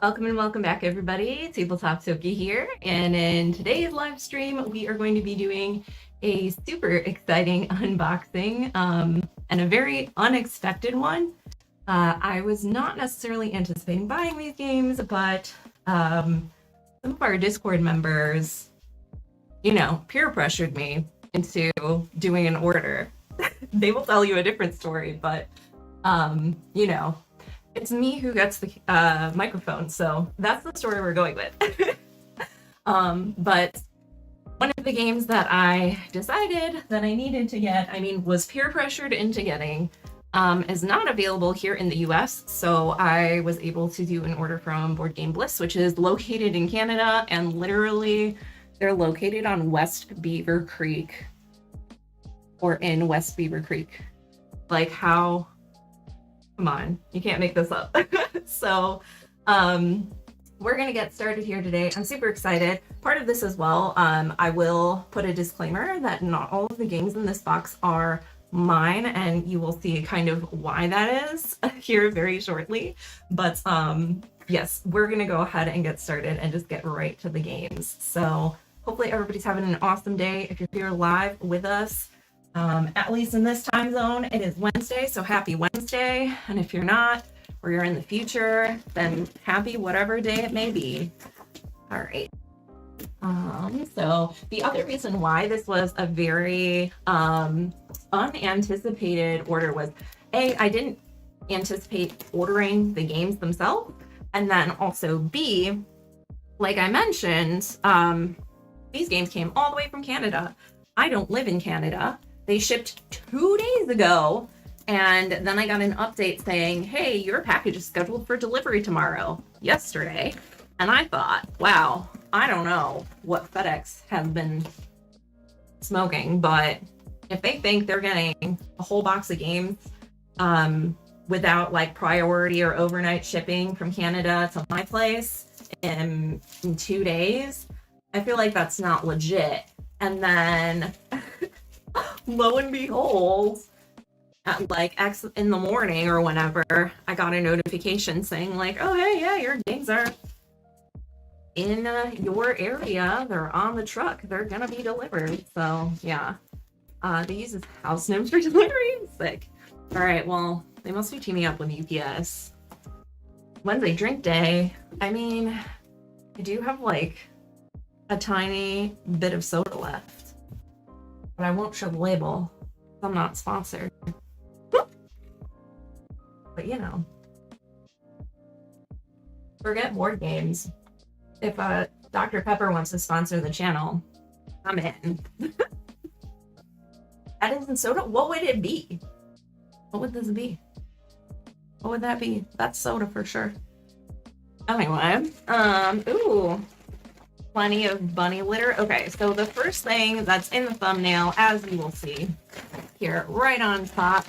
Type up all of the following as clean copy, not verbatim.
Welcome and welcome back, everybody. Tabletop Toki here, and in today's live stream, we are going to be doing a super exciting unboxing and a very unexpected one. I was not necessarily anticipating buying these games, but some of our Discord members, peer pressured me into doing an order. They will tell you a different story, but it's me who gets the microphone, so that's the story we're going with. But one of the games that I decided that I needed to get, was peer pressured into getting, is not available here in the US, so I was able to do an order from Board Game Bliss, which is located in Canada, and literally they're located on West Beaver Creek, or in West Beaver Creek. Like, how? Come on, you can't make this up. So we're gonna get started here today. I'm super excited. Part of this as well, I will put a disclaimer that not all of the games in this box are mine, and you will see kind of why that is here very shortly. But yes, we're gonna go ahead and get started and just get right to the games. So hopefully everybody's having an awesome day. If you're here live with us, at least in this time zone, it is Wednesday, so happy Wednesday. And if you're not, or you're in the future, then happy whatever day it may be. All right. So the other reason why this was a very unanticipated order was, A, I didn't anticipate ordering the games themselves, and then also B, like I mentioned, these games came all the way from Canada. I don't live in Canada. They shipped 2 days ago, and then I got an update saying, hey, your package is scheduled for delivery tomorrow, yesterday. And I thought, wow, I don't know what FedEx has been smoking, but if they think they're getting a whole box of games without like priority or overnight shipping from Canada to my place in 2 days, I feel like that's not legit. And then lo and behold, at like X in the morning or whenever, I got a notification saying like, oh, hey, yeah, your games are in your area. They're on the truck. They're going to be delivered. So, yeah. They use this house names for delivery. Sick. All right, well, they must be teaming up with UPS. Wednesday drink day. I do have like a tiny bit of soda left. But I won't show the label. I'm not sponsored. But forget board games. If Dr. Pepper wants to sponsor the channel, I'm in. That isn't soda. What would it be? What would this be? What would that be? That's soda for sure. Anyway, ooh. Plenty of bunny litter. Okay, so the first thing that's in the thumbnail, as you will see here, right on top,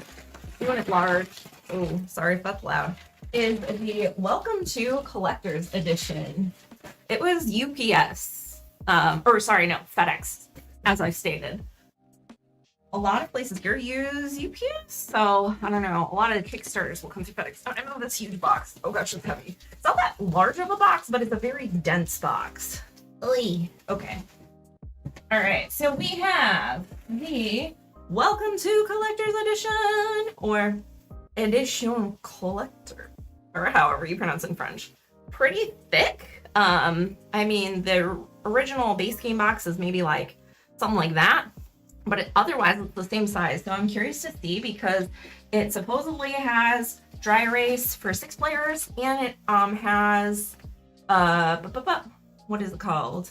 doing it large, oh, sorry if that's loud, is the Welcome to Collector's Edition. It was UPS, FedEx, as I stated. A lot of places here use UPS, so I don't know. A lot of the Kickstarters will come through FedEx. Oh, I know this huge box. Oh gosh, it's heavy. It's not that large of a box, but it's a very dense box. Oy. Okay. All right. So we have the Welcome to Collector's Edition, or Edition Collector, or however you pronounce it in French. Pretty thick. The original base game box is maybe like something like that, but otherwise it's the same size. So I'm curious to see, because it supposedly has dry erase for 6 players, and it has what is it called?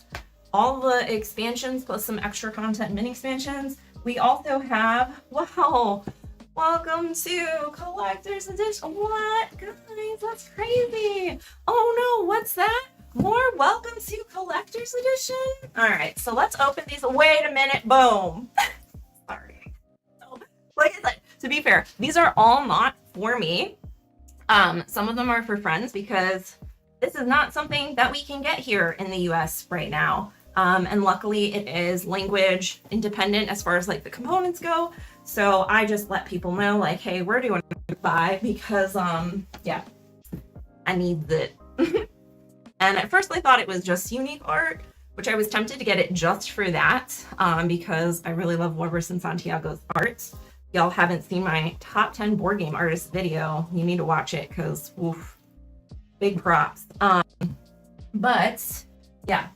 All the expansions plus some extra content mini expansions. We also have, wow, Welcome to Collector's Edition. What? Guys, that's crazy. Oh no, what's that? More Welcome to Collector's Edition? All right, so let's open these. Wait a minute, boom. Sorry. So, like I said, to be fair, these are all not for me. Some of them are for friends, because this is not something that we can get here in the US right now. And luckily it is language independent as far as like the components go. So I just let people know like, hey, we're doing a buy, because yeah, I need that. And at first I thought it was just unique art, which I was tempted to get it just for that, because I really love Weberson Santiago's art. Y'all haven't seen my top 10 board game artists video, you need to watch it because, oof, big props. But yeah,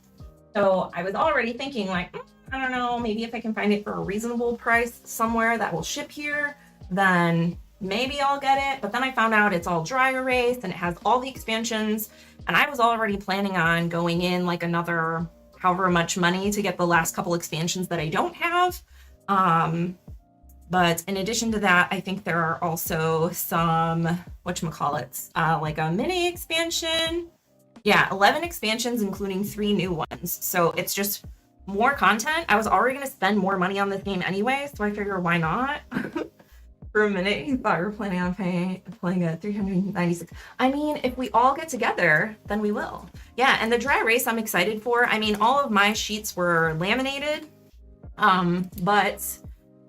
so I was already thinking like, I don't know, maybe if I can find it for a reasonable price somewhere that will ship here, then maybe I'll get it. But then I found out it's all dry erase and it has all the expansions. And I was already planning on going in like another however much money to get the last couple expansions that I don't have. But in addition to that, I think there are also some, whatchamacallits, like a mini expansion. Yeah, 11 expansions, including 3 new ones. So it's just more content. I was already going to spend more money on this game anyway, so I figure why not? For a minute, you thought we were planning on playing a 396. I mean, if we all get together, then we will. Yeah, and the dry erase I'm excited for. I mean, all of my sheets were laminated, but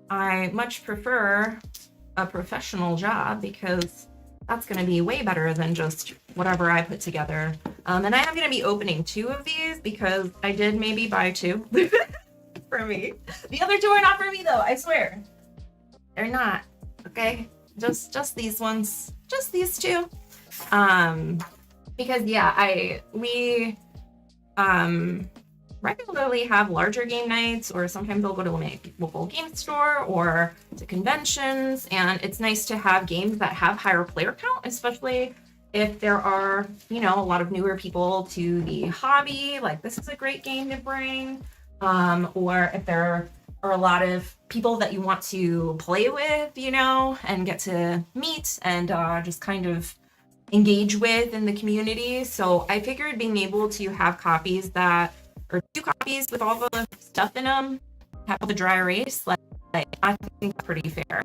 I much prefer a professional job because that's going to be way better than just whatever I put together. And I am going to be opening 2 of these because I did maybe buy 2 for me. The other 2 are not for me though, I swear. They're not, okay? Just these ones, just these 2. Because yeah, we regularly have larger game nights, or sometimes I'll go to a local game store or to conventions, and it's nice to have games that have higher player count, especially if there are, you know, a lot of newer people to the hobby. Like this is a great game to bring, or if there are a lot of people that you want to play with, you know, and get to meet and just kind of engage with in the community. So I figured being able to have copies that, or 2 copies with all the stuff in them, have the dry erase, like I think that's pretty fair.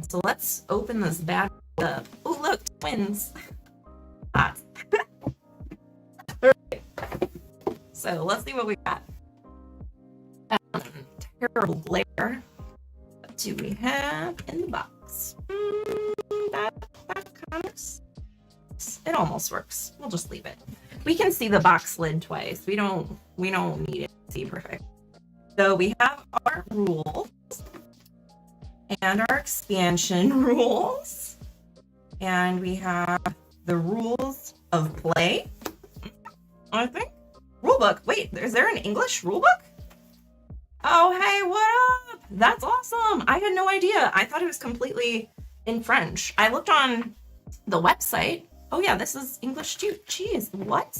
So let's open this bad up. Oh look, twins. Hot. Right. So let's see what we got. Terrible layer. What do we have in the box? That kind of, it almost works. We'll just leave it. We can see the box lid twice. We don't need it to see perfect. So we have our rules and our expansion rules, and we have the rules of play. I think rulebook. Wait, is there an English rulebook? Oh, hey, what up? That's awesome. I had no idea. I thought it was completely in French. I looked on the website. Oh yeah, this is English too. Jeez, what?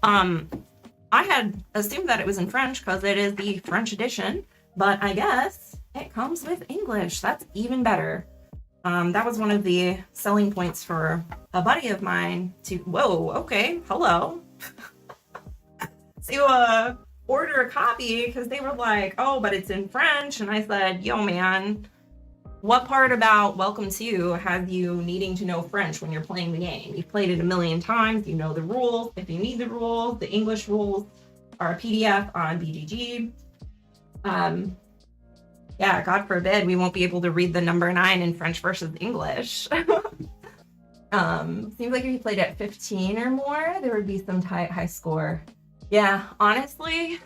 I had assumed that it was in French because it is the French edition, but I guess it comes with English. That's even better. That was one of the selling points for a buddy of mine to, whoa, okay, hello. To order a copy because they were like, oh, but it's in French. And I said, yo, man, what part about Welcome to have you needing to know French when you're playing the game? You've played it a million times, you know the rules. If you need the rules, the English rules are a PDF on BGG. Yeah, God forbid we won't be able to read the number 9 in French versus English. Seems like if you played at 15 or more, there would be some high score. Yeah, honestly,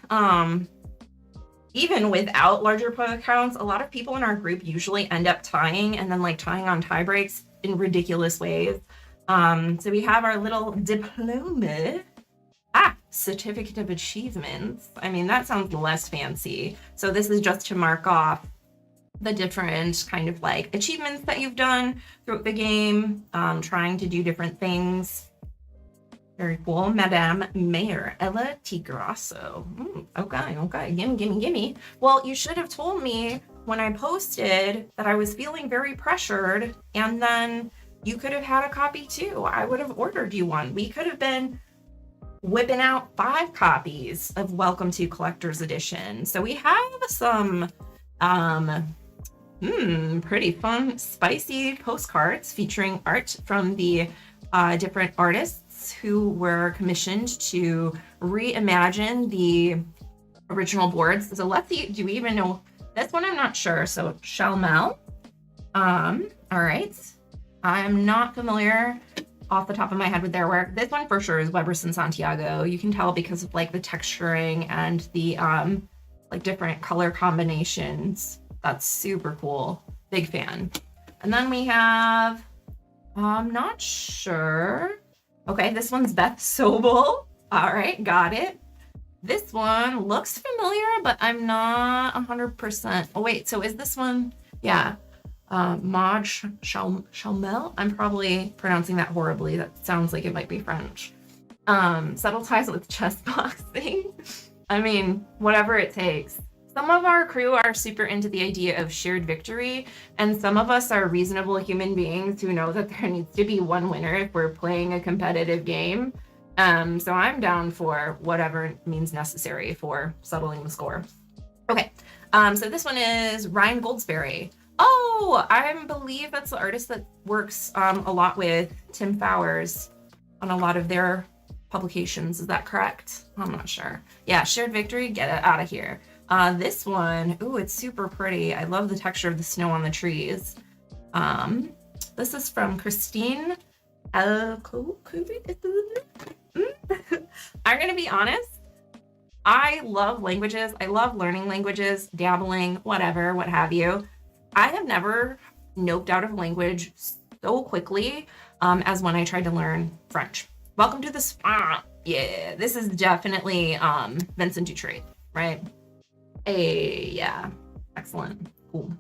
even without larger player counts, a lot of people in our group usually end up tying and then like tying on tie breaks in ridiculous ways. So we have our little diploma. Certificate of achievements. I mean, that sounds less fancy. So this is just to mark off the different kind of like achievements that you've done throughout the game, trying to do different things. Very cool. Madame Mayor Ella Tigrasso. Okay. Gimme. Well, you should have told me when I posted that I was feeling very pressured, and then you could have had a copy too. I would have ordered you one. We could have been whipping out 5 copies of Welcome to Collector's Edition. So we have some pretty fun, spicy postcards featuring art from the different artists who were commissioned to reimagine the original boards. So let's see, do we even know this one? I'm not sure. So Shalmel. All right. I'm not familiar. off the top of my head with their work. This one for sure is Weberson Santiago. You can tell because of like the texturing and the like different color combinations. That's super cool. Big fan. And then we have, I'm not sure. Okay, this one's Beth Sobel. All right, got it. This one looks familiar, but I'm not 100%. Oh wait, so is this one? Yeah. Maud Chalmel. I'm probably pronouncing that horribly. That sounds like it might be French. Subtle ties with chess boxing. I mean, whatever it takes. Some of our crew are super into the idea of shared victory, and some of us are reasonable human beings who know that there needs to be one winner if we're playing a competitive game. So I'm down for whatever means necessary for settling the score. Okay, so this one is Ryan Goldsberry. Oh, I believe that's the artist that works a lot with Tim Fowers on a lot of their publications. Is that correct? I'm not sure. Yeah, shared victory, get it out of here. This one, ooh, it's super pretty. I love the texture of the snow on the trees. This is from Christine. I'm gonna be honest. I love languages. I love learning languages, dabbling, whatever, what have you. I have never noped out of language so quickly as when I tried to learn French. Welcome to the swamp. Yeah, this is definitely Vincent Dutrait, right? Yeah, excellent, cool.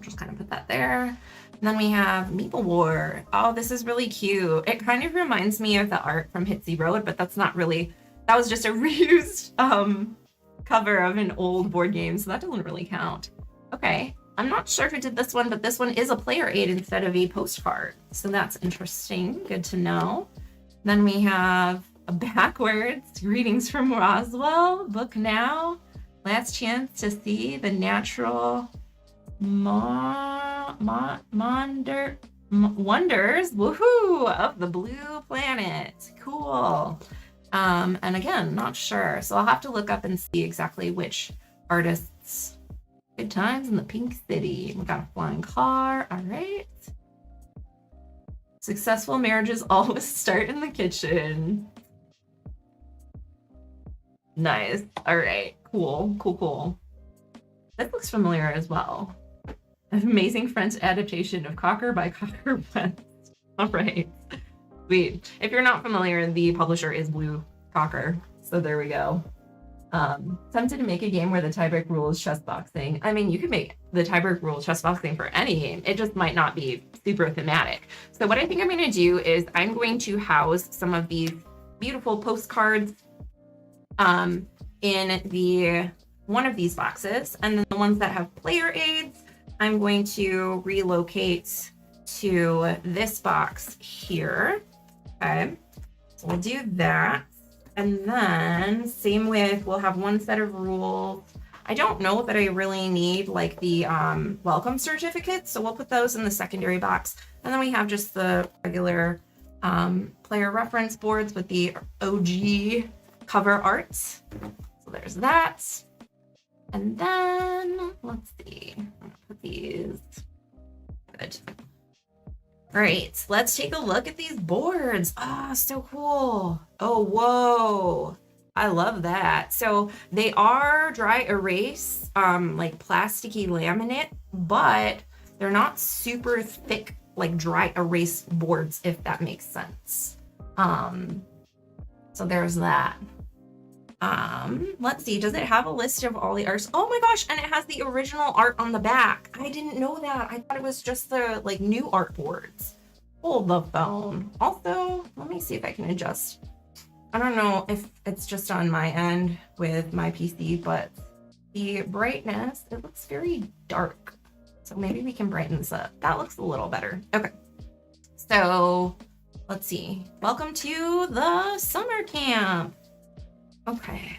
Just kind of put that there. And then we have Meeple War. Oh, this is really cute. It kind of reminds me of the art from Hitsy Road, but that's not really, that was just a reused cover of an old board game, so that doesn't really count. Okay, I'm not sure who did this one, but this one is a player aid instead of a postcard. So that's interesting, good to know. Then we have a backwards, greetings from Roswell, book now. Last chance to see the natural wonders, woohoo, of the blue planet. Cool. And again, not sure. So I'll have to look up and see exactly which artists. Good times in the Pink City. We got a flying car. All right. Successful marriages always start in the kitchen. Nice. All right. Cool, cool, cool. This looks familiar as well. An amazing French adaptation of Cocker by Cocker West. All right. Sweet. If you're not familiar, the publisher is Blue Cocker. So there we go. Tempted to make a game where the tiebreak rule is chess boxing. I mean, you could make the tiebreak rule chess boxing for any game. It just might not be super thematic. So what I think I'm going to do is I'm going to house some of these beautiful postcards in one of these boxes, and then the ones that have player aids, I'm going to relocate to this box here. Okay, so we'll do that. And then same with, we'll have one set of rules. I don't know that I really need like the welcome certificates, so we'll put those in the secondary box. And then we have just the regular player reference boards with the OG cover art. So there's that. And then let's see, I'm gonna put these, good. All right, let's take a look at these boards. Ah, so cool. Oh, whoa. I love that. So they are dry erase, like plasticky laminate, but they're not super thick, like dry erase boards, if that makes sense. So there's that. Let's see, does it have a list of all the arts? Oh my gosh, and it has the original art on the back. I didn't know that. I thought it was just the like new art boards. Hold the phone. Also, let me see if I can adjust. I don't know if it's just on my end with my PC, but the brightness, it looks very dark. So maybe we can brighten this up. That looks a little better. Okay. So let's see. Welcome to the summer camp. Okay,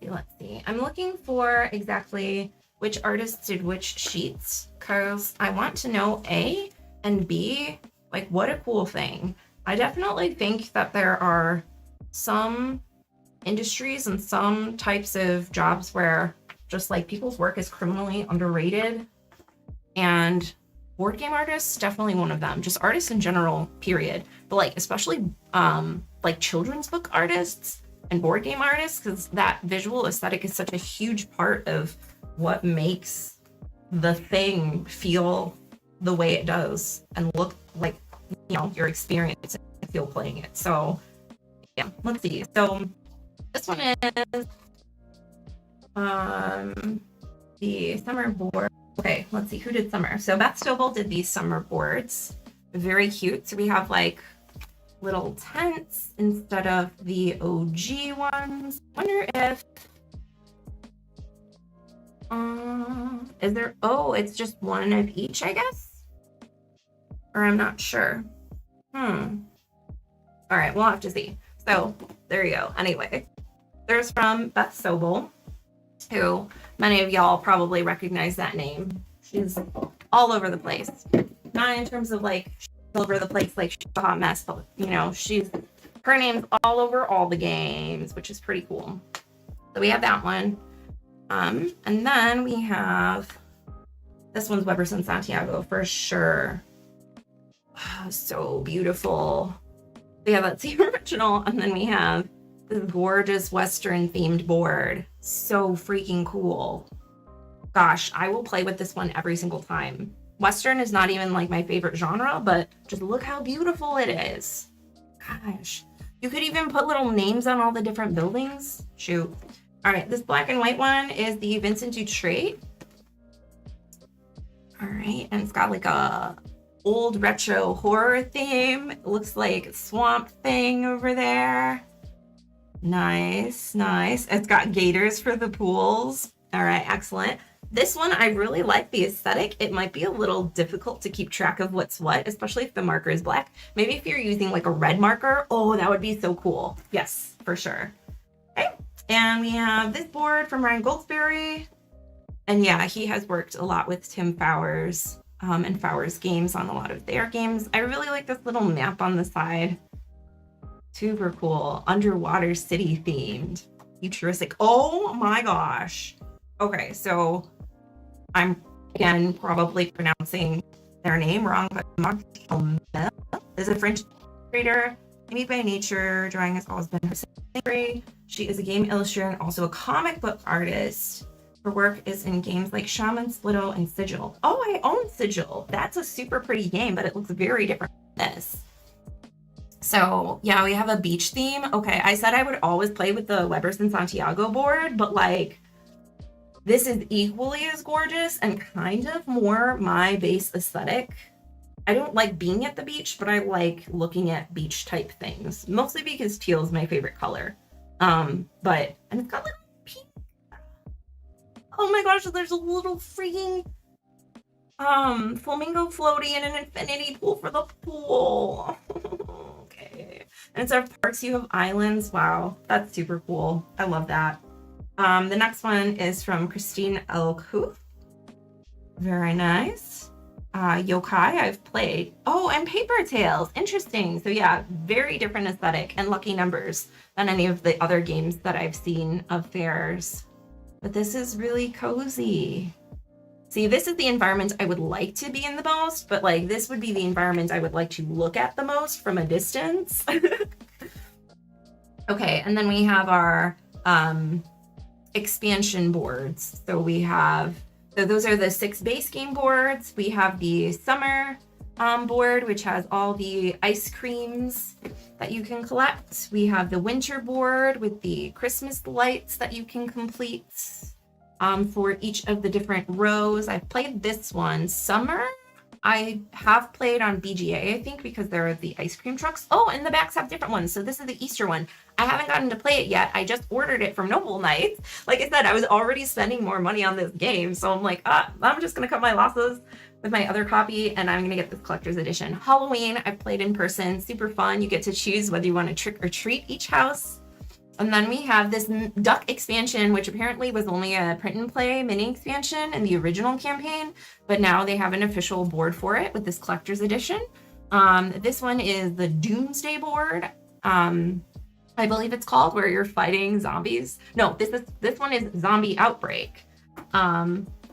let's see. I'm looking for exactly which artists did which sheets, because I want to know A, and B, like what a cool thing. I definitely think that there are some industries and some types of jobs where just like people's work is criminally underrated, and board game artists, definitely one of them. Just artists in general, period. But like especially like children's book artists and board game artists, because that visual aesthetic is such a huge part of what makes the thing feel the way it does and look like, you know, your experience and feel playing it. So yeah, let's see. So this one is the summer board. Okay, let's see who did summer. So Beth Stovall did these summer boards. Very cute. So we have like little tents instead of the OG ones. Wonder if is there, oh, it's just one of each, I guess? Or I'm not sure. All right, we'll have to see. So there you go. Anyway, there's from Beth Sobel, who many of y'all probably recognize that name. She's all over the place. Not in terms of like she's all over the place like she's a hot mess, but you know, her name's all over all the games, which is pretty cool. So we have that one. And then we have this one's Weber's in Santiago for sure. Oh, so beautiful. Yeah, that's the original. And then we have this gorgeous Western themed board. So freaking cool. Gosh, I will play with this one every single time. Western is not even like my favorite genre, but just look how beautiful it is. Gosh, you could even put little names on all the different buildings. Shoot. All right, this black and white one is the Vincent Dutrait. All right, and it's got like a old retro horror theme. It looks like Swamp Thing over there. Nice, nice. It's got gators for the pools. All right, excellent. This one, I really like the aesthetic. It might be a little difficult to keep track of what's what, especially if the marker is black. Maybe if you're using like a red marker, oh, that would be so cool. Yes, for sure. Okay, and we have this board from Ryan Goldsberry. And yeah, he has worked a lot with Tim Fowers and Fowers Games on a lot of their games. I really like this little map on the side. Super cool. Underwater city themed. Futuristic. Oh my gosh. Okay, so I'm again probably pronouncing their name wrong, but Marcel is a French illustrator. Maybe by nature, drawing has always been her thing. She is a game illustrator and also a comic book artist. Her work is in games like Shaman, Splitto, and Sigil. Oh, I own Sigil. That's a super pretty game, but it looks very different from this. So yeah, we have a beach theme. Okay, I said I would always play with the Weber's in Santiago board, but like this is equally as gorgeous and kind of more my base aesthetic. I don't like being at the beach, but I like looking at beach type things, mostly because teal is my favorite color. And it's got little pink. Oh my gosh, there's a little freaking flamingo floaty and an infinity pool for the pool. Okay. And instead of parks, you have islands. Wow, that's super cool. I love that. The next one is from Christine Elkuth. Very nice. Yokai, I've played. Oh, and Paper Tales. Interesting. So yeah, very different aesthetic and lucky numbers than any of the other games that I've seen of theirs. But this is really cozy. See, this is the environment I would like to be in the most, but like this would be the environment I would like to look at the most from a distance. Okay, and then we have our expansion boards. So we have, so those are the 6 base game boards. We have the summer board, which has all the ice creams that you can collect. We have the winter board with the Christmas lights that you can complete for each of the different rows. I've played this one. Summer, I have played on BGA, I think, because there are the ice cream trucks. Oh, and the backs have different ones. So this is the Easter one. I haven't gotten to play it yet. I just ordered it from Noble Knights. Like I said, I was already spending more money on this game. So I'm like, I'm just going to cut my losses with my other copy, and I'm going to get this collector's edition. Halloween, I've played in person. Super fun. You get to choose whether you want to trick or treat each house. And then we have this duck expansion, which apparently was only a print and play mini expansion in the original campaign, but now they have an official board for it with this collector's edition. This one is the Doomsday board. I believe it's called, where you're fighting zombies. No, this one is Zombie Outbreak.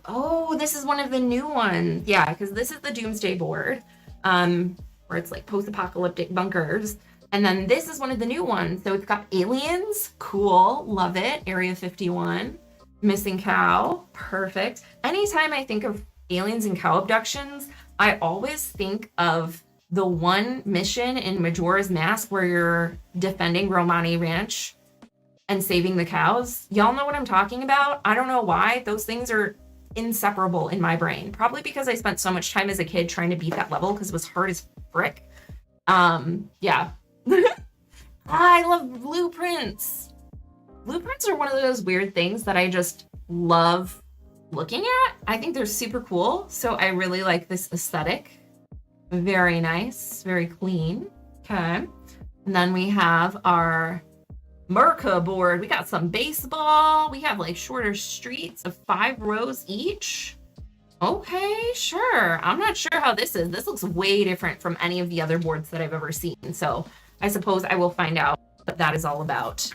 Oh, this is one of the new ones. Yeah, because this is the Doomsday board, where it's like post-apocalyptic bunkers. And then this is one of the new ones. So it's got aliens. Cool. Love it. Area 51. Missing cow. Perfect. Anytime I think of aliens and cow abductions, I always think of the one mission in Majora's Mask where you're defending Romani Ranch and saving the cows. Y'all know what I'm talking about? I don't know why. Those things are inseparable in my brain. Probably because I spent so much time as a kid trying to beat that level because it was hard as frick. Yeah. I love blueprints. Blueprints are one of those weird things that I just love looking at. I think they're super cool. So I really like this aesthetic. Very nice, very clean. Okay. And then we have our Merca board. We got some baseball. We have like shorter streets of 5 rows each. Okay, sure. I'm not sure how this is. This looks way different from any of the other boards that I've ever seen. So I suppose I will find out what that is all about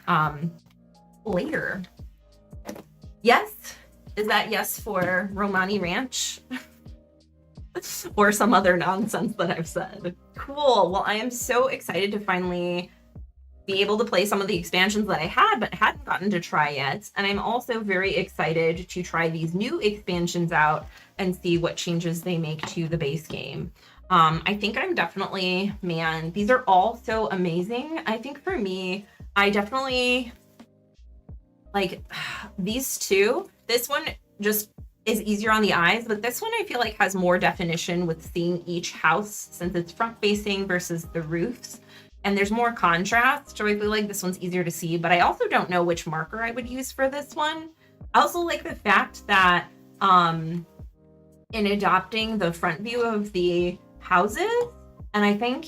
later. Yes? Is that yes for Romani Ranch? Or some other nonsense that I've said. Cool. Well, I am so excited to finally be able to play some of the expansions that I had but hadn't gotten to try yet. And I'm also very excited to try these new expansions out and see what changes they make to the base game. I think I'm definitely, man, these are all so amazing. I think for me, I definitely like these two. This one just is easier on the eyes, but this one I feel like has more definition with seeing each house since it's front facing versus the roofs. And there's more contrast, so I feel like this one's easier to see, but I also don't know which marker I would use for this one. I also like the fact that in adopting the front view of the houses, and I think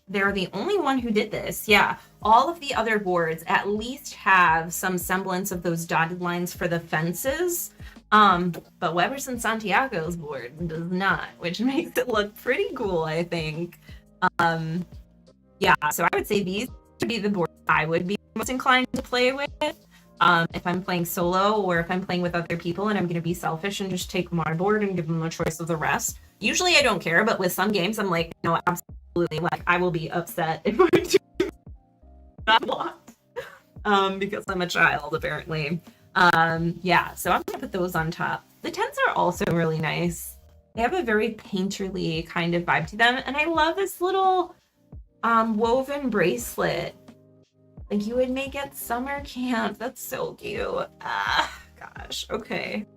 they're the only one who did this. Yeah, all of the other boards at least have some semblance of those dotted lines for the fences. But Weber's and Santiago's board does not, which makes it look pretty cool, I think. Yeah, so I would say these would be the boards I would be most inclined to play with if I'm playing solo or if I'm playing with other people and I'm going to be selfish and just take my board and give them a choice of the rest. Usually I don't care, but with some games I'm like, no, absolutely. Like I will be upset if I do not blocked because I'm a child apparently. Yeah, so I'm going to put those on top. The tents are also really nice. They have a very painterly kind of vibe to them, and I love this little woven bracelet like you would make at summer camp. That's so cute. Gosh. Okay,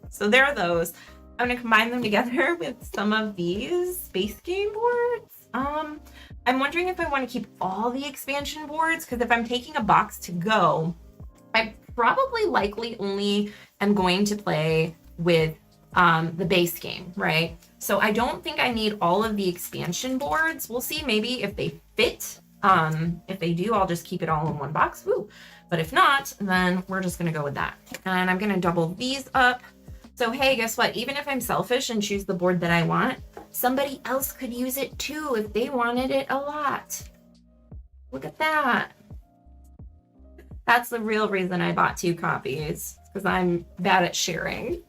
so there are those. I'm gonna combine them together with some of these space game boards. I'm wondering if I want to keep all the expansion boards, because if I'm taking a box to go, I probably likely only am going to play with the base game, right? So I don't think I need all of the expansion boards. We'll see maybe if they fit. If they do, I'll just keep it all in one box. Woo. But if not, then we're just gonna go with that. And I'm gonna double these up. So hey, guess what? Even if I'm selfish and choose the board that I want, somebody else could use it too if they wanted it a lot. Look at that. That's the real reason I bought 2 copies, because I'm bad at sharing.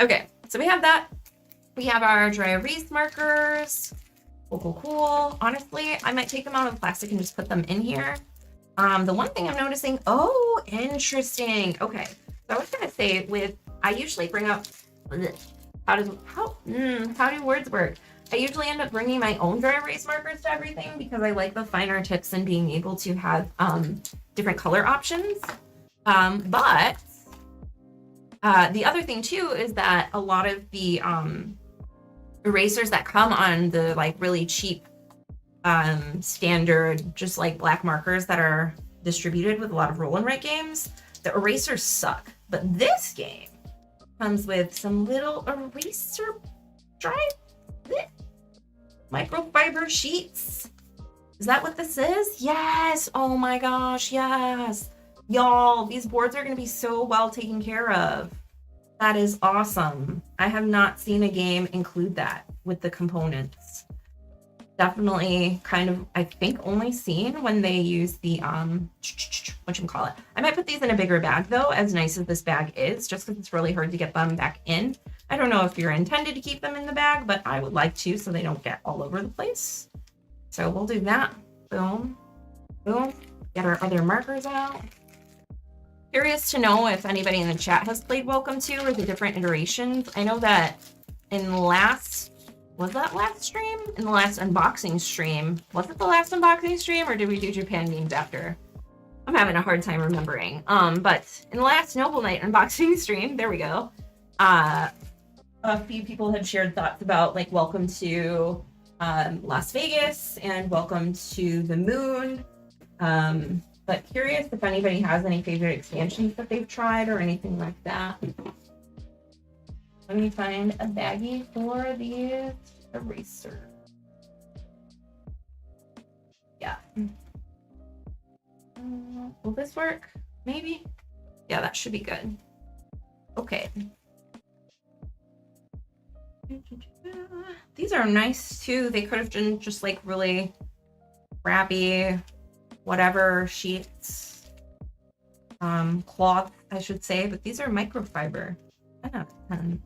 Okay, so we have that. We have our dry erase markers. Cool. Honestly, I might take them out of plastic and just put them in here. The one thing I'm noticing, oh, interesting. Okay, so I was gonna say I usually bring up, how do words work? I usually end up bringing my own dry erase markers to everything because I like the finer tips and being able to have different color options. But the other thing too is that a lot of the erasers that come on the like really cheap standard, just like black markers that are distributed with a lot of roll and write games, the erasers suck. But this game comes with some little eraser dry microfiber sheets. Is that what this is? Yes. Oh my gosh, yes. Y'all, these boards are going to be so well taken care of. That is awesome. I have not seen a game include that with the components. Definitely kind of, I think, only seen when they use the whatchamacallit. I might put these in a bigger bag though, as nice as this bag is, just because it's really hard to get them back in. I don't know if you're intended to keep them in the bag, but I would like to so they don't get all over the place. So we'll do that. Boom, boom. Get our other markers out. Curious to know if anybody in the chat has played Welcome to or the different iterations. I know that in the last, was that last stream? In the last unboxing stream. Was it the last unboxing stream or did we do Japan games after? I'm having a hard time remembering. But in the last Noble Knight unboxing stream, there we go. A few people had shared thoughts about like Welcome to Las Vegas and Welcome to the Moon. But curious if anybody has any favorite expansions that they've tried or anything like that. Let me find a baggie for these erasers. Yeah. Will this work? Maybe? Yeah, that should be good. Okay. These are nice too. They could have been just like really crappy, whatever sheets, cloth, I should say, but these are microfiber.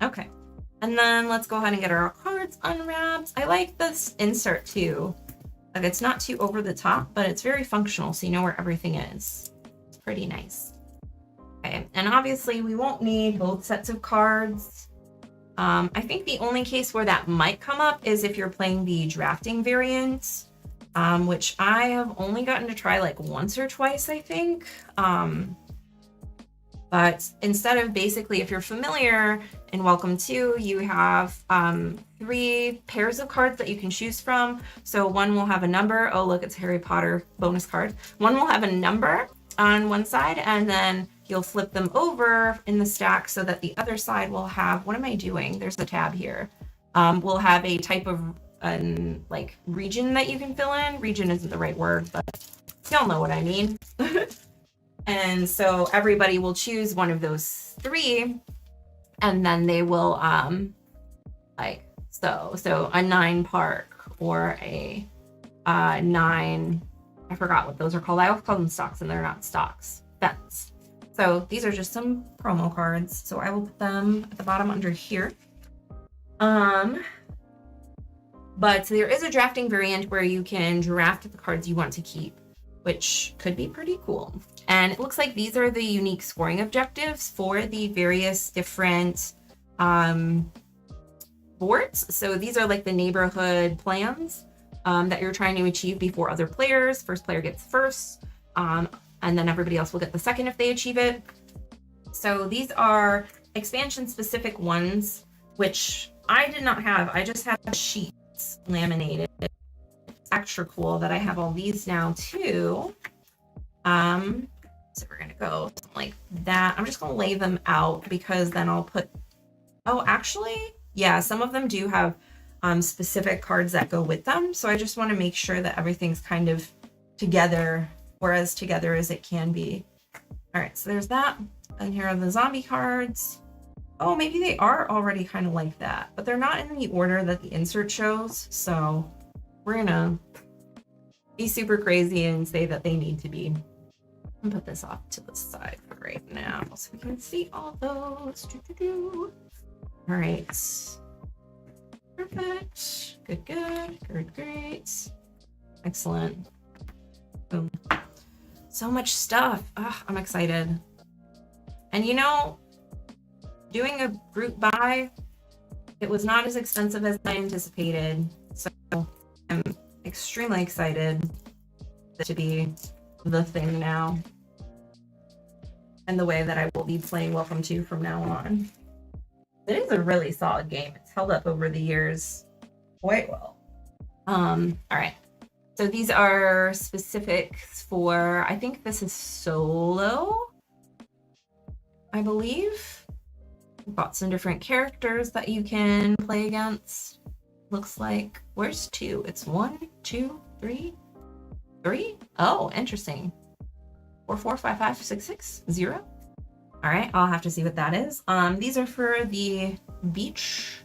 Okay. And then let's go ahead and get our cards unwrapped. I like this insert too. Like it's not too over the top, but it's very functional, so you know where everything is. It's pretty nice. Okay, and obviously we won't need both sets of cards. I think the only case where that might come up is if you're playing the drafting variant, which I have only gotten to try like once or twice, I think. But instead of basically, if you're familiar in Welcome to, you have 3 pairs of cards that you can choose from. So one will have a number. Oh, look, it's Harry Potter bonus card. One will have a number on one side, and then you'll flip them over in the stack so that the other side will have, what am I doing? There's the tab here. Will have a type of like region that you can fill in. Region isn't the right word, but y'all know what I mean. And so everybody will choose one of those 3, and then they will like so a 9 park or a 9, I forgot what those are called. I always call them stocks, and they're not stocks. Fence. So these are just some promo cards. So I will put them at the bottom under here. But there is a drafting variant where you can draft the cards you want to keep, which could be pretty cool. And it looks like these are the unique scoring objectives for the various different boards. So these are like the neighborhood plans that you're trying to achieve before other players. First player gets first, and then everybody else will get the second if they achieve it. So these are expansion specific ones, which I did not have. I just had sheets laminated. It's extra cool that I have all these now too. So we're gonna go something like that. I'm just gonna lay them out because then I'll put, oh, actually, yeah, some of them do have specific cards that go with them. So I just want to make sure that everything's kind of together, or as together as it can be. All right, so there's that. And here are the zombie cards. Oh, maybe they are already kind of like that, but they're not in the order that the insert shows. So we're gonna be super crazy and say that they need to be. And put this off to the side for right now so we can see all those. All right. Perfect. Good, great. Excellent. Boom. So much stuff. Oh, I'm excited. And you know, doing a group buy, it was not as expensive as I anticipated. So I'm extremely excited to be the thing now, and the way that I will be playing Welcome to from now on. It is a really solid game. It's held up over the years quite well. All right. So these are specifics for, I think this is solo, I believe. We've got some different characters that you can play against. Looks like, where's 2? It's 1, 2, 3. 3? Oh, interesting. 4, 4, 5, 5, 6, 6, 0. All right, I'll have to see what that is. These are for the beach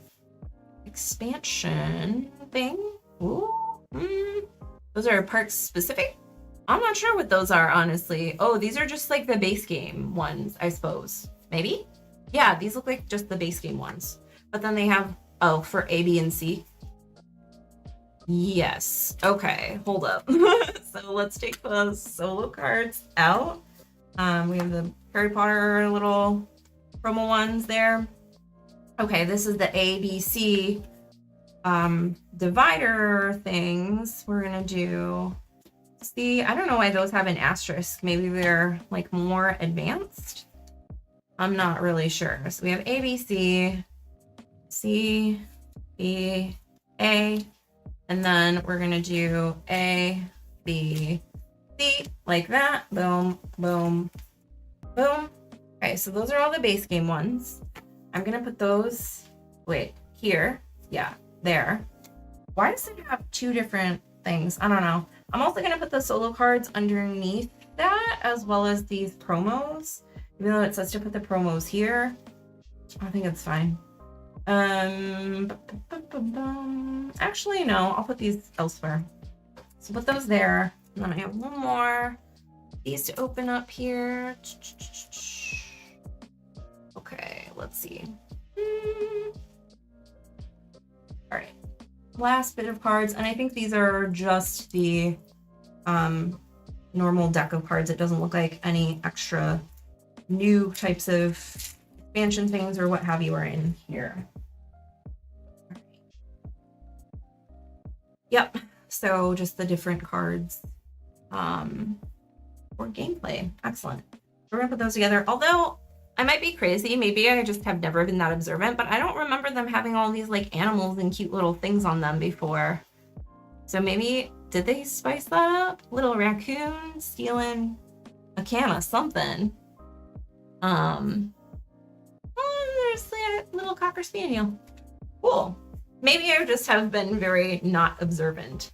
expansion thing. Ooh, those are parts specific. I'm not sure what those are, honestly. Oh, these are just like the base game ones, I suppose. Maybe? Yeah, these look like just the base game ones. But then they have, oh, for A, B, and C. Yes. Okay, hold up. So let's take the solo cards out. We have the Harry Potter little promo ones there. Okay, this is the A, B, C divider things. We're gonna do, see, I don't know why those have an asterisk. Maybe they're like more advanced. I'm not really sure. So we have A, B, C, C, B, A, and then we're gonna do A, B, C, like that. Boom, boom, boom. Okay, so those are all the base game ones. I'm gonna put those, wait, here. Yeah, there. Why does it have two different things? I don't know. I'm also gonna put the solo cards underneath that, as well as these promos. Even though it says to put the promos here, I think it's fine. Actually, no, I'll put these elsewhere. So put those there. And then I have one more. These to open up here. Okay, let's see. All right, last bit of cards, and I think these are just the normal deck of cards. It doesn't look like any extra new types of expansion things or what have you are in here. Yep, so just the different cards for gameplay. Excellent. We're gonna put those together, although I might be crazy. Maybe I just have never been that observant, but I don't remember them having all these like animals and cute little things on them before. So maybe, did they spice that up? Little raccoon stealing a can of something. Oh, there's a little Cocker Spaniel. Cool. Maybe I just have been very not observant.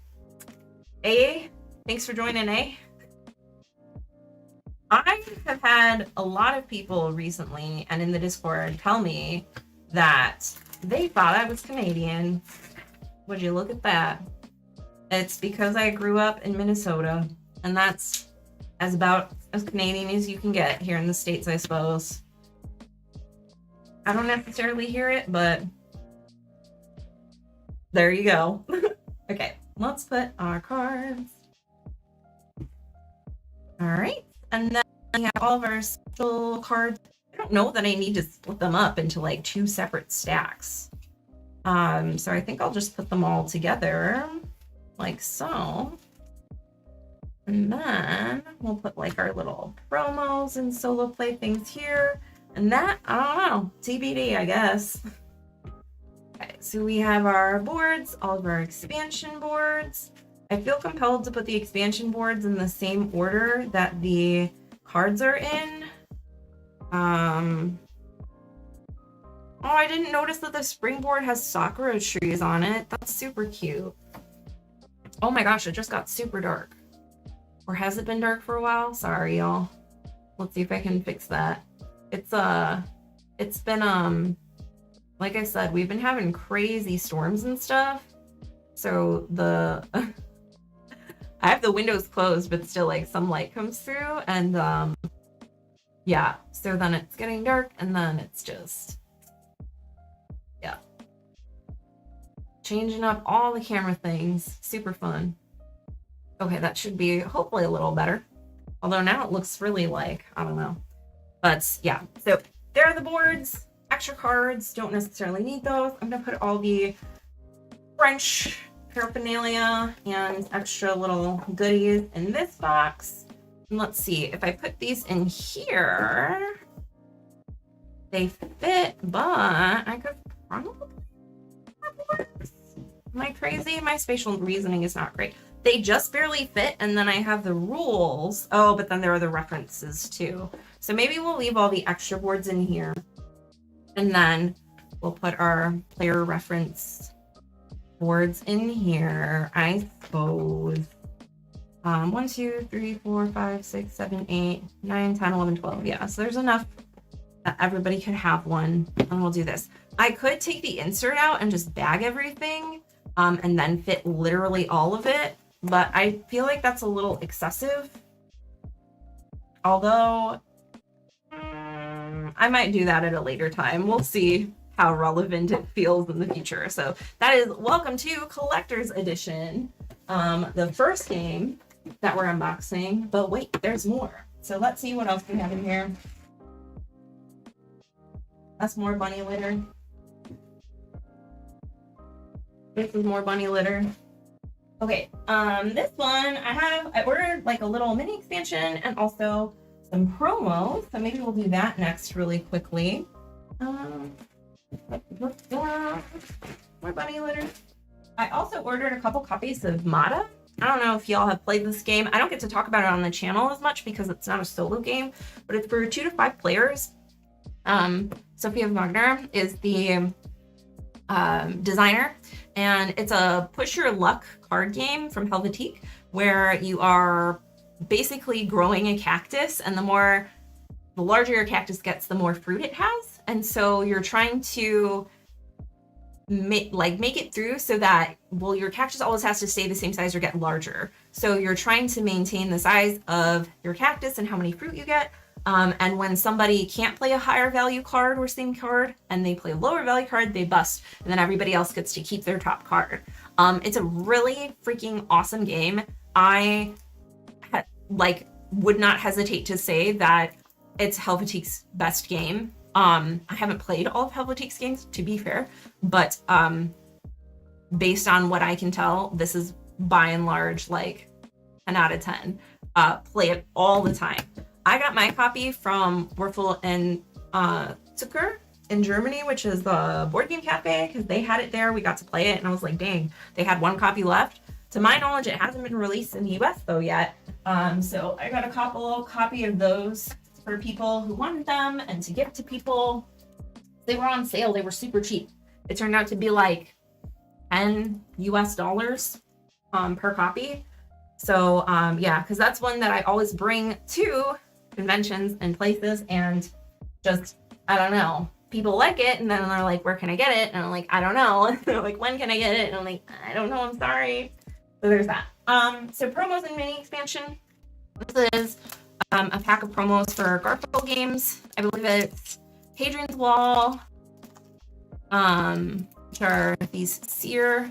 A, thanks for joining, A. I have had a lot of people recently and in the Discord tell me that they thought I was Canadian. Would you look at that? It's because I grew up in Minnesota, and that's about as Canadian as you can get here in the States, I suppose. I don't necessarily hear it, but there you go. Okay, let's put our cards. All right. And then we have all of our special cards. I don't know that I need to split them up into like two separate stacks. So I think I'll just put them all together like so. And then we'll put like our little promos and solo play things here. And that, I don't know, TBD, I guess. Okay, so we have our boards, all of our expansion boards. I feel compelled to put the expansion boards in the same order that the cards are in. Oh, I didn't notice that the springboard has Sakura trees on it. That's super cute. Oh my gosh, it just got super dark. Or has it been dark for a while? Sorry, y'all. Let's see if I can fix that. It's been, like I said, we've been having crazy storms and stuff. So I have the windows closed, but still like some light comes through, and yeah, so then it's getting dark, and then it's just, yeah. Changing up all the camera things, super fun. Okay, that should be hopefully a little better. Although now it looks really like, I don't know. But yeah, so there are the boards, extra cards, don't necessarily need those. I'm gonna put all the French paraphernalia and extra little goodies in this box. And let's see, if I put these in here, they fit, but I could probably have worse. Am I crazy? My spatial reasoning is not great. They just barely fit, and then I have the rules. Oh, but then there are the references too. So maybe we'll leave all the extra boards in here, and then we'll put our player reference boards in here, I suppose. 1, 2, 3, 4, 5, 6, 7, 8, 9, 10, 11, 12. Yeah, so there's enough that everybody could have one, and we'll do this. I could take the insert out and just bag everything, and then fit literally all of it. but I feel like that's a little excessive. Although, I might do that at a later time. We'll see how relevant it feels in the future. So that is welcome to Collector's Edition, the first game that we're unboxing. But wait, there's more. So let's see what else we have in here. That's more bunny litter. This is more bunny litter. Okay, this one I ordered like a little mini expansion and also some promos. So maybe we'll do that next really quickly. More bunny litter. I also ordered a couple copies of Mada. I don't know if y'all have played this game. I don't get to talk about it on the channel as much because it's not a solo game, but it's for 2 to 5 players. Sophia Wagner is the designer, and it's a push your luck card game from Helvetique where you are basically growing a cactus, and the larger your cactus gets, the more fruit it has. And so you're trying to make it through so that, well, your cactus always has to stay the same size or get larger. So you're trying to maintain the size of your cactus and how many fruit you get. And when somebody can't play a higher value card or same card and they play a lower value card, they bust, and then everybody else gets to keep their top card. It's a really freaking awesome game. I would not hesitate to say that it's Helvetique's best game. I haven't played all of Helvetique's games, to be fair, but based on what I can tell, this is by and large like 10 out of 10. Play it all the time. I got my copy from Würfel and Zucker in Germany, which is the board game cafe, because they had it there. We got to play it, and I was like, dang, they had 1 copy left. To my knowledge, it hasn't been released in the US though yet. So I got a copy of those for people who wanted them and to give to people. They were on sale. They were super cheap. It turned out to be like $10 US per copy. So yeah, because that's one that I always bring to conventions and places, and just, I don't know, people like it, and then they're like, where can I get it? And I'm like, I don't know. And they're like, when can I get it? And I'm like, I don't know, I'm sorry. So there's that. So promos and mini expansion. This is a pack of promos for Garfield games. I believe it's Hadrian's Wall, which are these Seer,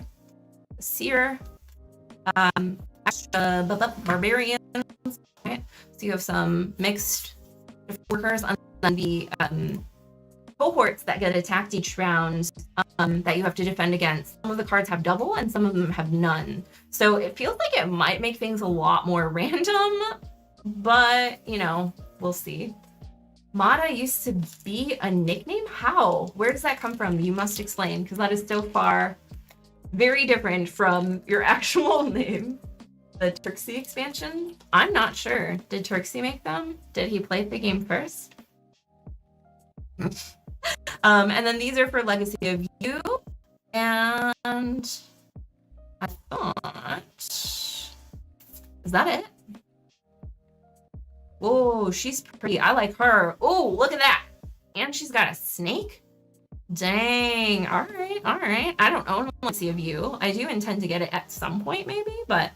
barbarians. Right? So you have some mixed workers, and then the cohorts that get attacked each round that you have to defend against. Some of the cards have double and some of them have none. So it feels like it might make things a lot more random, but you know, we'll see. Mada used to be a nickname? How? Where does that come from? You must explain, because that is so far very different from your actual name. The Turksy expansion? I'm not sure. Did Turksy make them? Did he play the game first? And then these are for Legacy of You. And I thought, is that it? Oh, she's pretty. I like her. Oh, look at that. And she's got a snake. Dang. All right. All right. I don't own Legacy of You. I do intend to get it at some point maybe, but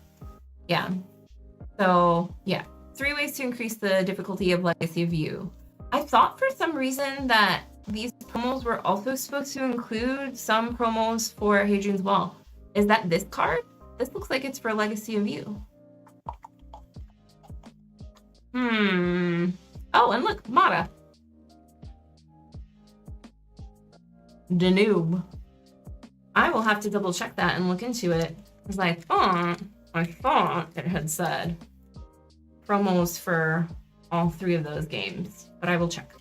yeah. So yeah, 3 ways to increase the difficulty of Legacy of You. I thought for some reason that these promos were also supposed to include some promos for Hadrian's Wall. Is that this card? This looks like it's for Legacy of You. Oh, and look, Mada. Danube. I will have to double check that and look into it, because I thought it had said promos for all 3 of those games, but I will check.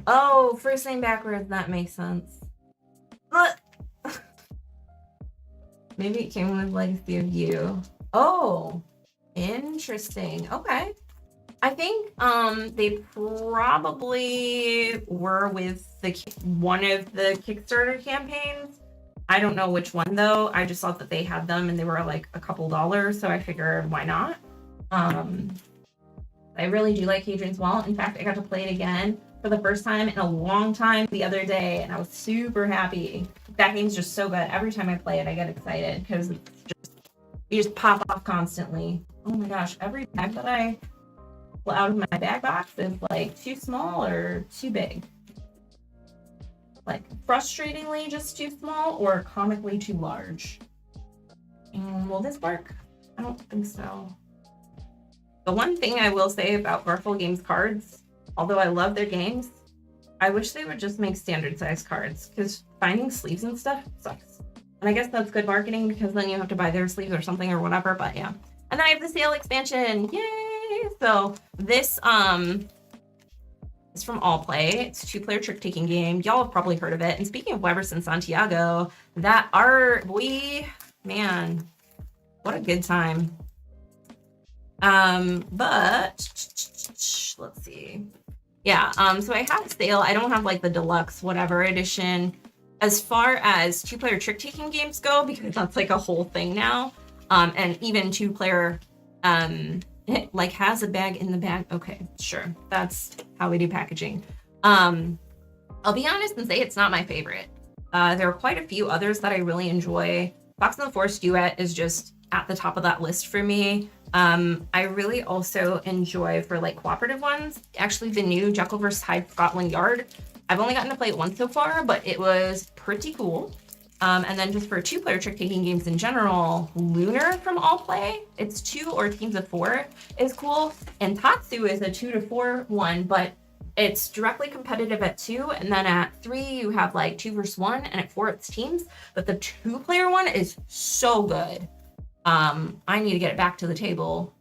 Oh, first name backwards, that makes sense. Maybe it came with Legacy of You. Oh, interesting. Okay. I think they probably were with one of the Kickstarter campaigns. I don't know which one though. I just thought that they had them and they were like a couple dollars, so I figured why not. I really do like Hadrian's Wall. In fact, I got to play it again for the first time in a long time the other day, and I was super happy. that game's just so good. Every time I play it, I get excited because you just pop off constantly. Oh my gosh, every bag that I pull out of my bag box is like too small or too big. Like frustratingly just too small or comically too large. Will this work? I don't think so. The one thing I will say about Garfield Games cards, although I love their games, I wish they would just make standard size cards because finding sleeves and stuff sucks. And I guess that's good marketing because then you have to buy their sleeves or something or whatever, but yeah. And then I have the sale expansion, yay! So this is from All Play. It's a 2-player trick-taking game. Y'all have probably heard of it. And speaking of Webers and Santiago, that art, man, what a good time. But let's see. Yeah, so I have a sale. I don't have like the deluxe whatever edition as far as 2-player trick-taking games go, because that's like a whole thing now. And even 2-player it like has a bag in the bag. Okay, sure. That's how we do packaging. I'll be honest and say it's not my favorite. There are quite a few others that I really enjoy. Fox and the Forest Duet is just at the top of that list for me. I really also enjoy for like cooperative ones, actually the new Jekyll vs. Hyde Scotland Yard. I've only gotten to play it once so far, but it was pretty cool. And then just for 2-player trick-taking games in general, Lunar from All Play, it's 2 or teams of 4 is cool. And Tatsu is a 2 to 4 one, but it's directly competitive at 2, and then at 3 you have like 2 versus 1, and at 4 it's teams. But the 2-player one is so good. I need to get it back to the table.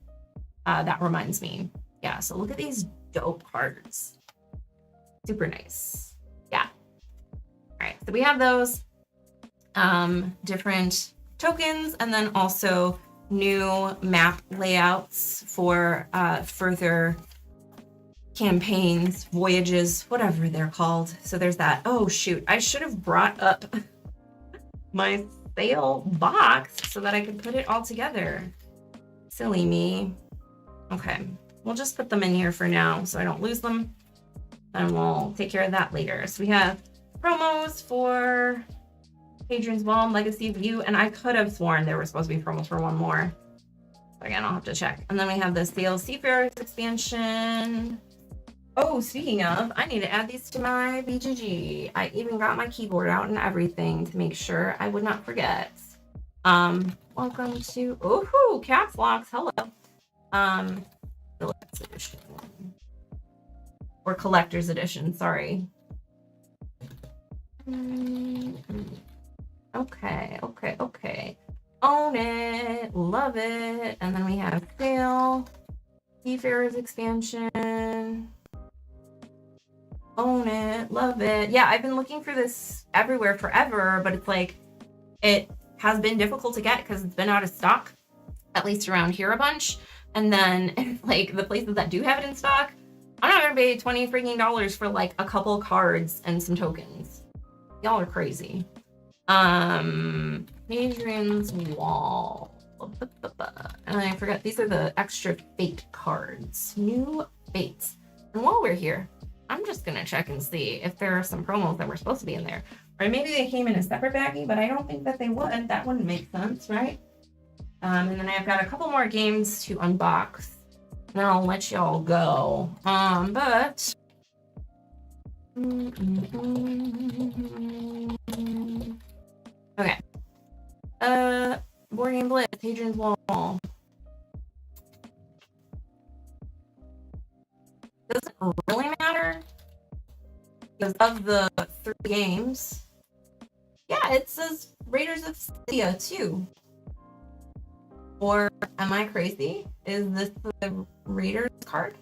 That reminds me. Yeah, so look at these dope cards. Super nice. Yeah. All right, so we have those different tokens, and then also new map layouts for further campaigns, voyages, whatever they're called. So there's that. Oh shoot, I should have brought up my sale box so that I could put it all together. Silly me. Okay, we'll just put them in here for now so I don't lose them, and we'll take care of that later. So we have promos for Hadrian's Wall, Legacy of You, and I could have sworn there were supposed to be promos for one more. But again, I'll have to check. And then we have the Sale Seafarers expansion. Oh, speaking of, I need to add these to my BGG. I even got my keyboard out and everything to make sure I would not forget. Welcome to, oh, Caps Locks, hello. Deluxe edition. Or collector's edition, sorry. Okay. Own it, love it. And then we have Sale, Seafarers expansion. Own it, love it. Yeah, I've been looking for this everywhere forever, but it's like, it has been difficult to get because it's been out of stock, at least around here a bunch. And then like the places that do have it in stock, I'm not gonna pay $20 freaking for like a couple cards and some tokens. Y'all are crazy. Hadrian's Wall. And I forgot, these are the extra fate cards. New fates. And while we're here, I'm just gonna check and see if there are some promos that were supposed to be in there. Or maybe they came in a separate baggie, but I don't think that they would. That wouldn't make sense, right? And then I've got a couple more games to unbox. And then I'll let y'all go. But... Okay. Board Game Blitz, Hadrian's Wall. Doesn't really matter because of the 3 games. Yeah, it says Raiders of Scythia too. Or am I crazy? Is this the Raiders card?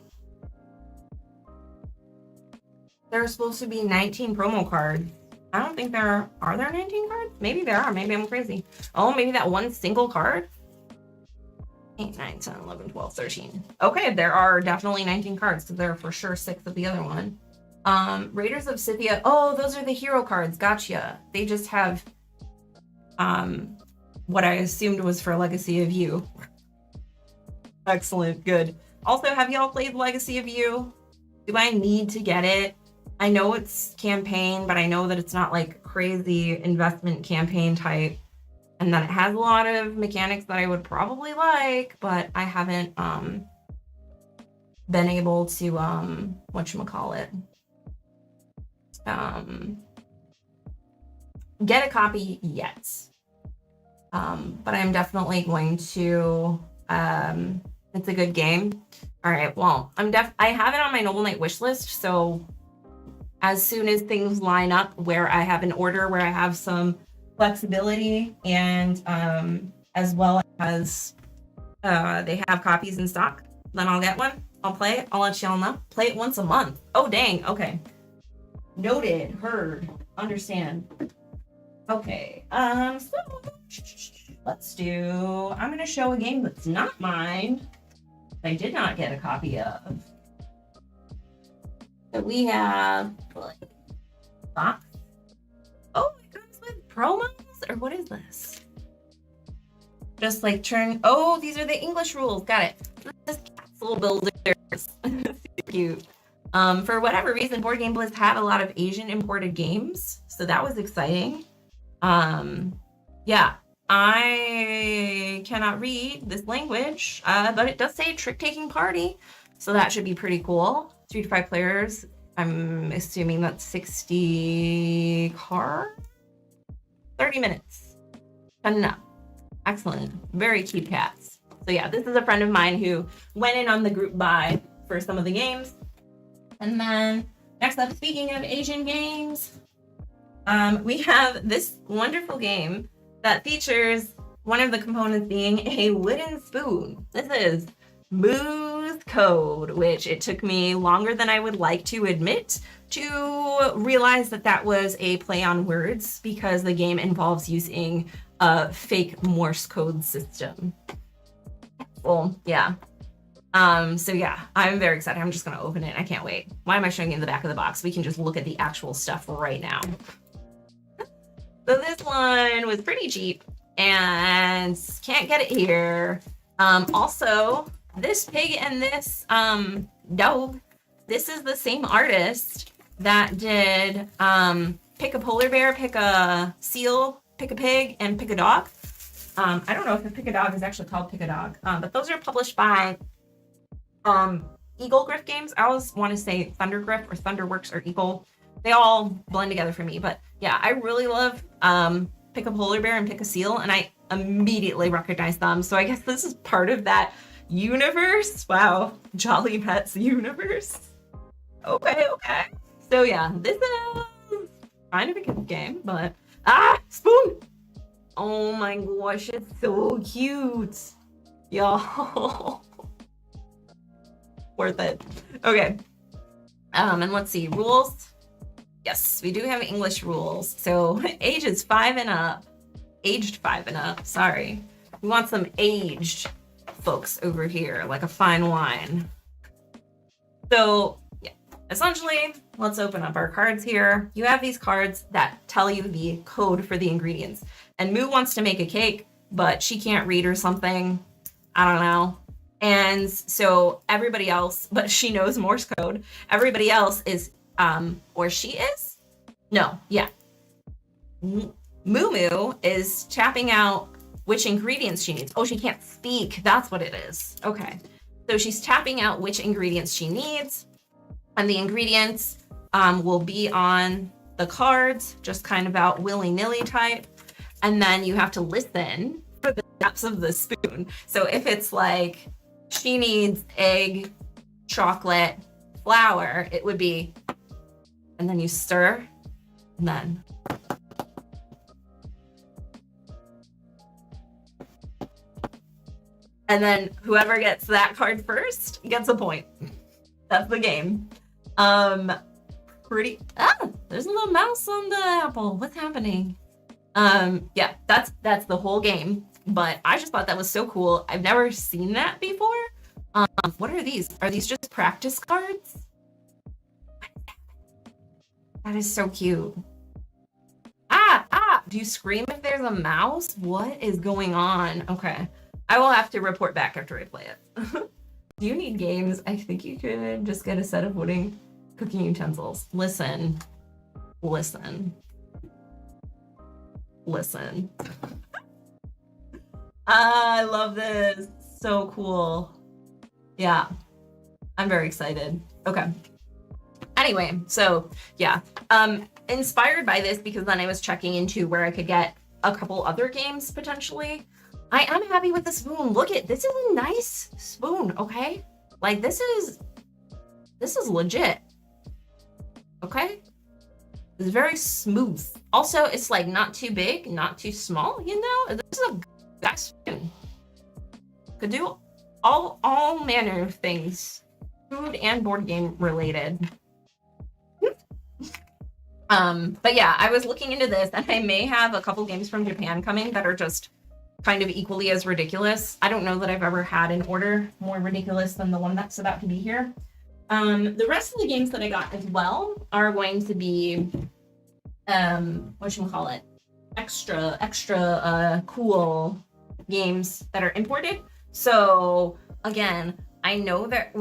There are supposed to be 19 promo cards. I don't think there are there 19 cards? Maybe there are. Maybe I'm crazy. Oh, maybe that one single card? 8, 9, 10, 11, 12, 13. Okay, there are definitely 19 cards, so there are for sure 6 of the other one. Raiders of Scythia. Oh, those are the hero cards. Gotcha. They just have what I assumed was for Legacy of You. Excellent. Good. Also, have y'all played Legacy of You? Do I need to get it? I know it's campaign, but I know that it's not like crazy investment campaign type, and that it has a lot of mechanics that I would probably like, but I haven't been able to whatchamacallit, get a copy yet. But I'm definitely going to. It's a good game. All right, well, I have it on my Noble Knight wish list, so as soon as things line up where I have an order where I have some flexibility, and as well as they have copies in stock, then I'll get one. I'll play it. I'll let y'all know. Play it once a month. Oh, dang. Okay. Noted. Heard. Understand. Okay. So let's do. I'm gonna show a game that's not mine. I did not get a copy of. So we have box. Oh, it comes with promos, or what is this? Just like turn. Oh, these are the English rules. Got it. This is Castle Builders. Super cute. For whatever reason, Board Game Bliss had a lot of Asian imported games, so that was exciting. Yeah, I cannot read this language, but it does say trick-taking party, so that should be pretty cool. 3 to 5 players. I'm assuming that's 60 cards. 30 minutes. Fun enough. Excellent. Very cute cats. So yeah, this is a friend of mine who went in on the group buy for some of the games. And then next up, speaking of Asian games, we have this wonderful game that features one of the components being a wooden spoon. This is Moo's Code, which it took me longer than I would like to admit to realize that that was a play on words, because the game involves using a fake Morse code system. Well, yeah. So yeah, I'm very excited. I'm just gonna open it. I can't wait. Why am I showing you the back of the box? We can just look at the actual stuff right now. So this one was pretty cheap and can't get it here. Also, this pig and this dog, this is the same artist that did Pick a Polar Bear, Pick a Seal, Pick a Pig, and Pick a Dog. I don't know if the Pick a Dog is actually called Pick a Dog, but those are published by Eagle Griff Games. I always want to say Thunder Griff or Thunderworks or Eagle. They all blend together for me, but yeah, I really love Pick a Polar Bear and Pick a Seal, and I immediately recognize them. So I guess this is part of that universe. Wow, Jolly Pets universe. Okay. So yeah, this is kind of a good game, but spoon. Oh my gosh, it's so cute, y'all. Worth it. Okay. And let's see, rules. Yes, we do have English rules. So aged 5 and up, sorry. We want some aged folks over here, like a fine wine. So yeah, essentially, let's open up our cards here. You have these cards that tell you the code for the ingredients. And Moo wants to make a cake, but she can't read or something. I don't know. And so everybody else, but she knows Morse code. Everybody else is, or she is? No, yeah. Moo is tapping out which ingredients she needs. Oh, she can't speak. That's what it is. Okay. So she's tapping out which ingredients she needs. And the ingredients will be on the cards, just kind of out willy-nilly type. And then you have to listen for the taps of the spoon. So if it's like, she needs egg, chocolate, flour, it would be, and then you stir, and then. And then whoever gets that card first gets a point. That's the game. There's a little mouse on the apple. What's happening? Yeah, that's the whole game. But I just thought that was so cool. I've never seen that before. What are these? Are these just practice cards? That is so cute. Do you scream if there's a mouse? What is going on? Okay. I will have to report back after I play it. Do you need games? I think you could just get a set of wooden cooking utensils. Listen. I love this. So cool. Yeah, I'm very excited. Okay. Anyway, so yeah, inspired by this because then I was checking into where I could get a couple other games potentially. I am happy with the spoon. Look at this, is a nice spoon, okay? Like this is legit. Okay? It's very smooth. Also, it's like not too big, not too small, you know? This is a good spoon. Could do all manner of things, food and board game related. But yeah, I was looking into this and I may have a couple games from Japan coming that are just kind of equally as ridiculous. I don't know that I've ever had an order more ridiculous than the one that's about to be here. The rest of the games that I got as well are going to be, whatchamacallit, extra cool games that are imported. So again, I know that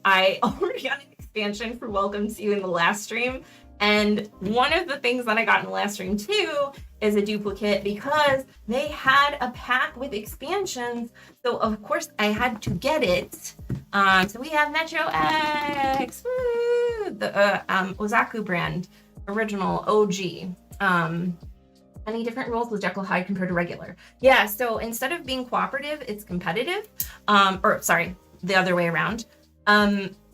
I already got an expansion for Welcome to You in the last stream. And one of the things that I got in the last stream too is a duplicate because they had a pack with expansions. So of course I had to get it. So we have MetroX, the Ozaku brand, original OG. Any different rules with Jekyll Hyde compared to regular? Yeah, so instead of being cooperative, it's competitive. Or sorry, the other way around.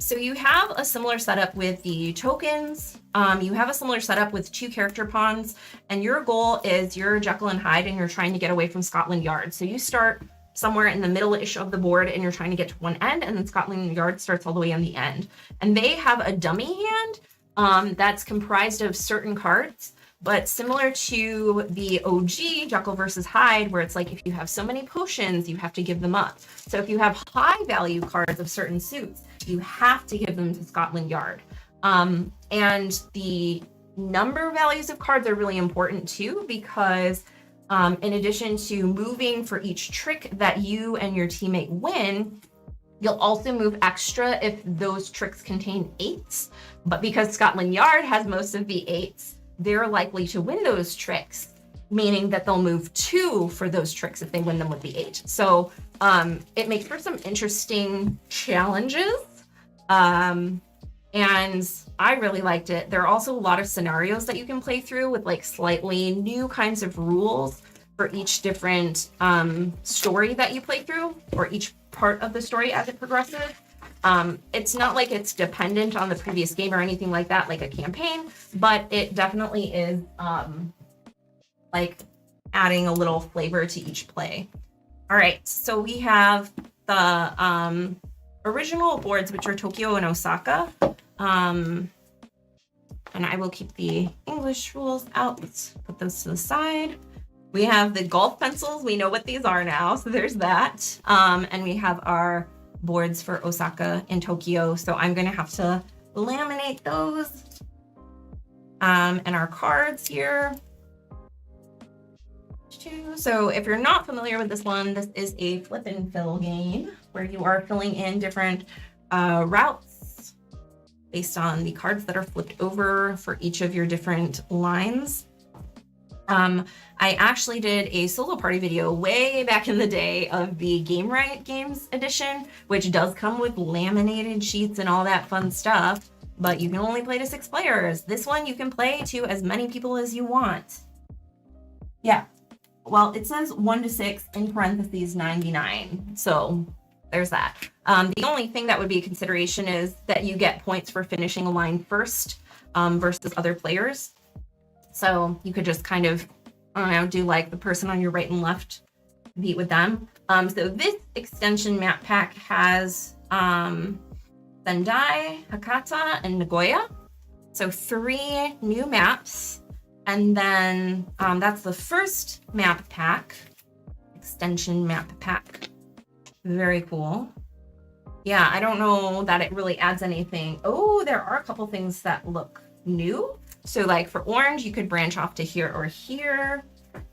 So you have a similar setup with the tokens. You have a similar setup with 2 character pawns, and your goal is you're Jekyll and Hyde and you're trying to get away from Scotland Yard. So you start somewhere in the middle-ish of the board and you're trying to get to one end, and then Scotland Yard starts all the way on the end. And they have a dummy hand that's comprised of certain cards, but similar to the OG Jekyll versus Hyde, where it's like if you have so many potions, you have to give them up. So if you have high value cards of certain suits, you have to give them to Scotland Yard. And the number values of cards are really important too, because in addition to moving for each trick that you and your teammate win, you'll also move extra if those tricks contain 8s. But because Scotland Yard has most of the 8s, they're likely to win those tricks, meaning that they'll move 2 for those tricks if they win them with the 8. So it makes for some interesting challenges. And I really liked it. There are also a lot of scenarios that you can play through with like slightly new kinds of rules for each different story that you play through, or each part of the story as it progresses. It's not like it's dependent on the previous game or anything like that, like a campaign, but it definitely is like adding a little flavor to each play. All right, so we have the original boards, which are Tokyo and Osaka. And I will keep the English rules out. Let's put those to the side. We have the golf pencils. We know what these are now, so there's that. And we have our boards for Osaka and Tokyo. So I'm gonna have to laminate those. And our cards here. So if you're not familiar with this one, this is a flip and fill game where you are filling in different routes based on the cards that are flipped over for each of your different lines. I actually did a solo party video way back in the day of the Game Riot Games edition, which does come with laminated sheets and all that fun stuff, but you can only play to 6 players. This one you can play to as many people as you want. Yeah, well, it says 1 to 6 in parentheses 99, so there's that. The only thing that would be a consideration is that you get points for finishing a line first versus other players. So you could just kind of, I don't know, do like the person on your right and left, compete with them. So this extension map pack has Sendai, Hakata, and Nagoya. So 3 new maps. And then that's the first map pack, extension map pack. Very cool. Yeah, I don't know that it really adds anything. Oh, there are a couple things that look new. So like for orange, you could branch off to here or here.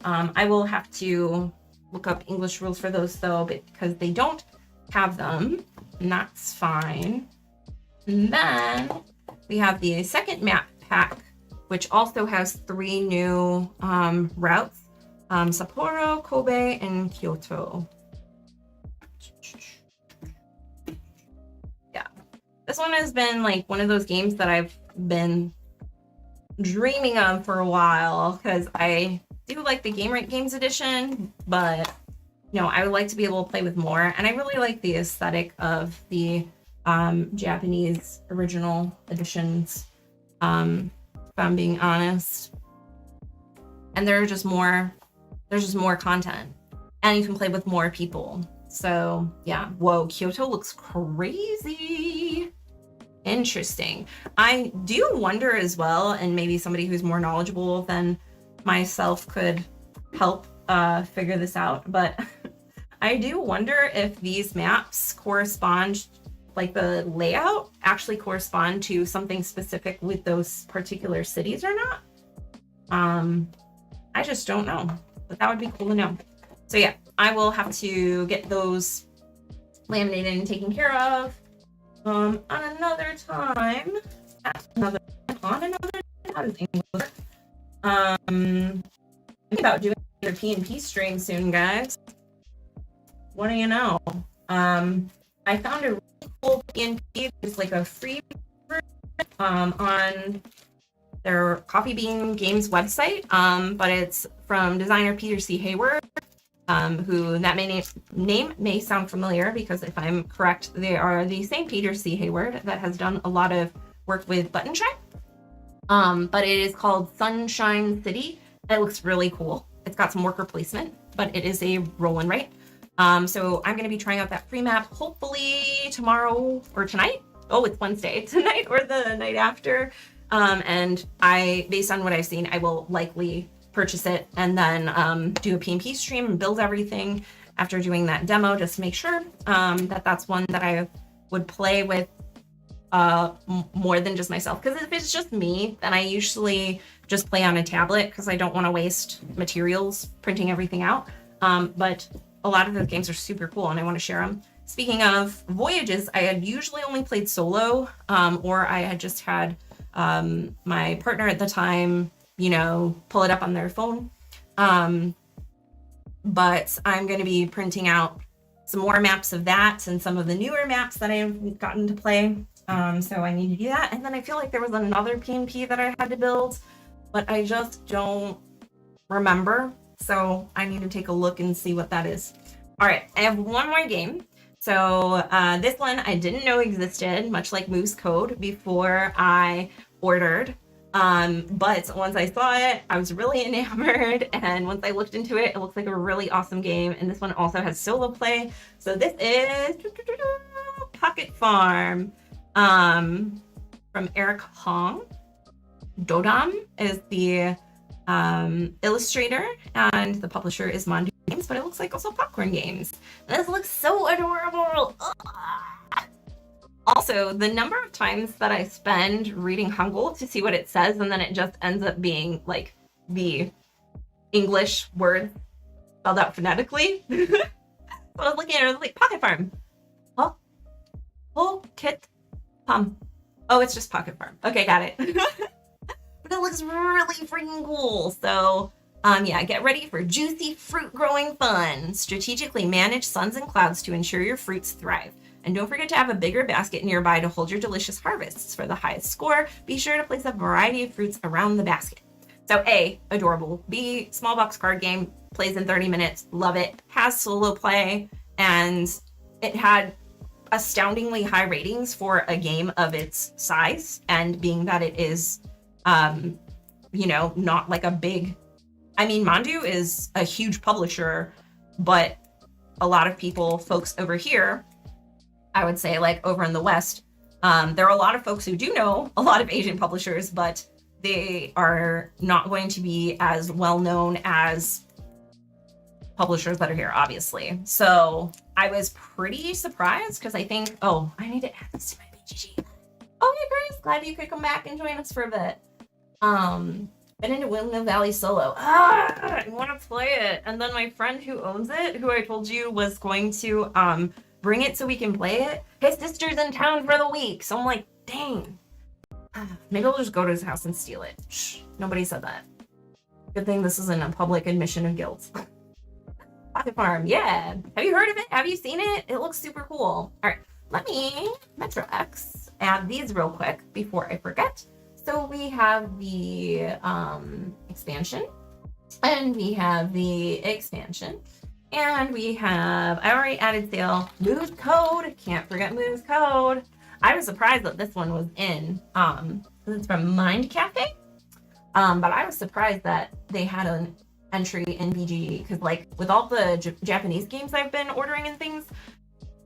I will have to look up English rules for those though, because they don't have them, and that's fine. And then we have the second map pack, which also has 3 new routes. Sapporo, Kobe, and Kyoto. Yeah. This one has been like one of those games that I've been dreaming of for a while, because I do like the Game Rank Games edition, but you know, I would like to be able to play with more, and I really like the aesthetic of the Japanese original editions, if I'm being honest. And there's just more content, and you can play with more people. So yeah, whoa, Kyoto looks crazy. Interesting. I do wonder as well, and maybe somebody who's more knowledgeable than myself could help figure this out, but I do wonder if these maps correspond, like the layout actually correspond to something specific with those particular cities or not. I just don't know, but that would be cool to know. So yeah, I will have to get those laminated and taken care of on another time. How does English work? Thinking about doing a P&P stream soon, guys. What do you know? I found a really cool P&P. It's like a free version on their Coffee Bean Games website, but it's from designer Peter C. Hayward, who that name may sound familiar, because if I'm correct, they are the same Peter C. Hayward that has done a lot of work with Button Check. But it is called Sunshine City. It looks really cool. It's got some worker placement, but it is a roll and write. So I'm going to be trying out that free map hopefully tomorrow or tonight. Oh, it's Wednesday. Tonight or the night after. And based on what I've seen, I will likely purchase it and then do a P&P stream and build everything after doing that demo, just to make sure that that's one that I would play with more than just myself. Because if it's just me, then I usually just play on a tablet, because I don't want to waste materials printing everything out. But a lot of those games are super cool and I want to share them. Speaking of voyages, I had usually only played solo, or I had just had my partner at the time, you know, pull it up on their phone. But I'm going to be printing out some more maps of that and some of the newer maps that I've gotten to play. So I need to do that. And then I feel like there was another P&P that I had to build, but I just don't remember. So I need to take a look and see what that is. All right, I have one more game. So this one I didn't know existed, much like Moose Code, before I ordered. But once I saw it, I was really enamored. And once I looked into it, it looks like a really awesome game. And this one also has solo play. So this is Pocket Farm from Eric Hong. Dodam is the illustrator, and the publisher is Mandu Games, but it looks like also Popcorn Games. This looks so adorable. Ugh. Also, the number of times that I spend reading Hangul to see what it says, and then it just ends up being like the English word spelled out phonetically. So I was looking at it, I was like, Pocket Farm. Oh, Kit Pum. Oh, it's just Pocket Farm. Okay, got it. But it looks really freaking cool. So yeah, get ready for juicy fruit growing fun. Strategically manage suns and clouds to ensure your fruits thrive. And don't forget to have a bigger basket nearby to hold your delicious harvests. For the highest score, be sure to place a variety of fruits around the basket. So A, adorable. B, small box card game, plays in 30 minutes, love it. Has solo play, and it had astoundingly high ratings for a game of its size, and being that it is you know, not like a big, I mean, Mandu is a huge publisher, but a lot of folks over here, I would say like over in the West, there are a lot of folks who do know a lot of Asian publishers, but they are not going to be as well known as publishers that are here, obviously. So I was pretty surprised, because I think, oh, I need to add this to my BGG. Oh, hey, Grace, glad you could come back and join us for a bit. Been into Windmill Valley solo. I want to play it. And then my friend who owns it, who I told you was going to bring it so we can play it, his sister's in town for the week. So I'm like, dang. Maybe I'll just go to his house and steal it. Shh, nobody said that. Good thing this isn't a public admission of guilt. Pocket Farm, yeah. Have you heard of it? Have you seen it? It looks super cool. All right, let me, MetroX, add these real quick before I forget. So we have the expansion, and we have the expansion, and we have, I already added sale, Moves Code. Can't forget Moves Code. I was surprised that this one was in. It's from Mind Cafe. But I was surprised that they had an entry in BGG because, like, with all the Japanese games I've been ordering and things,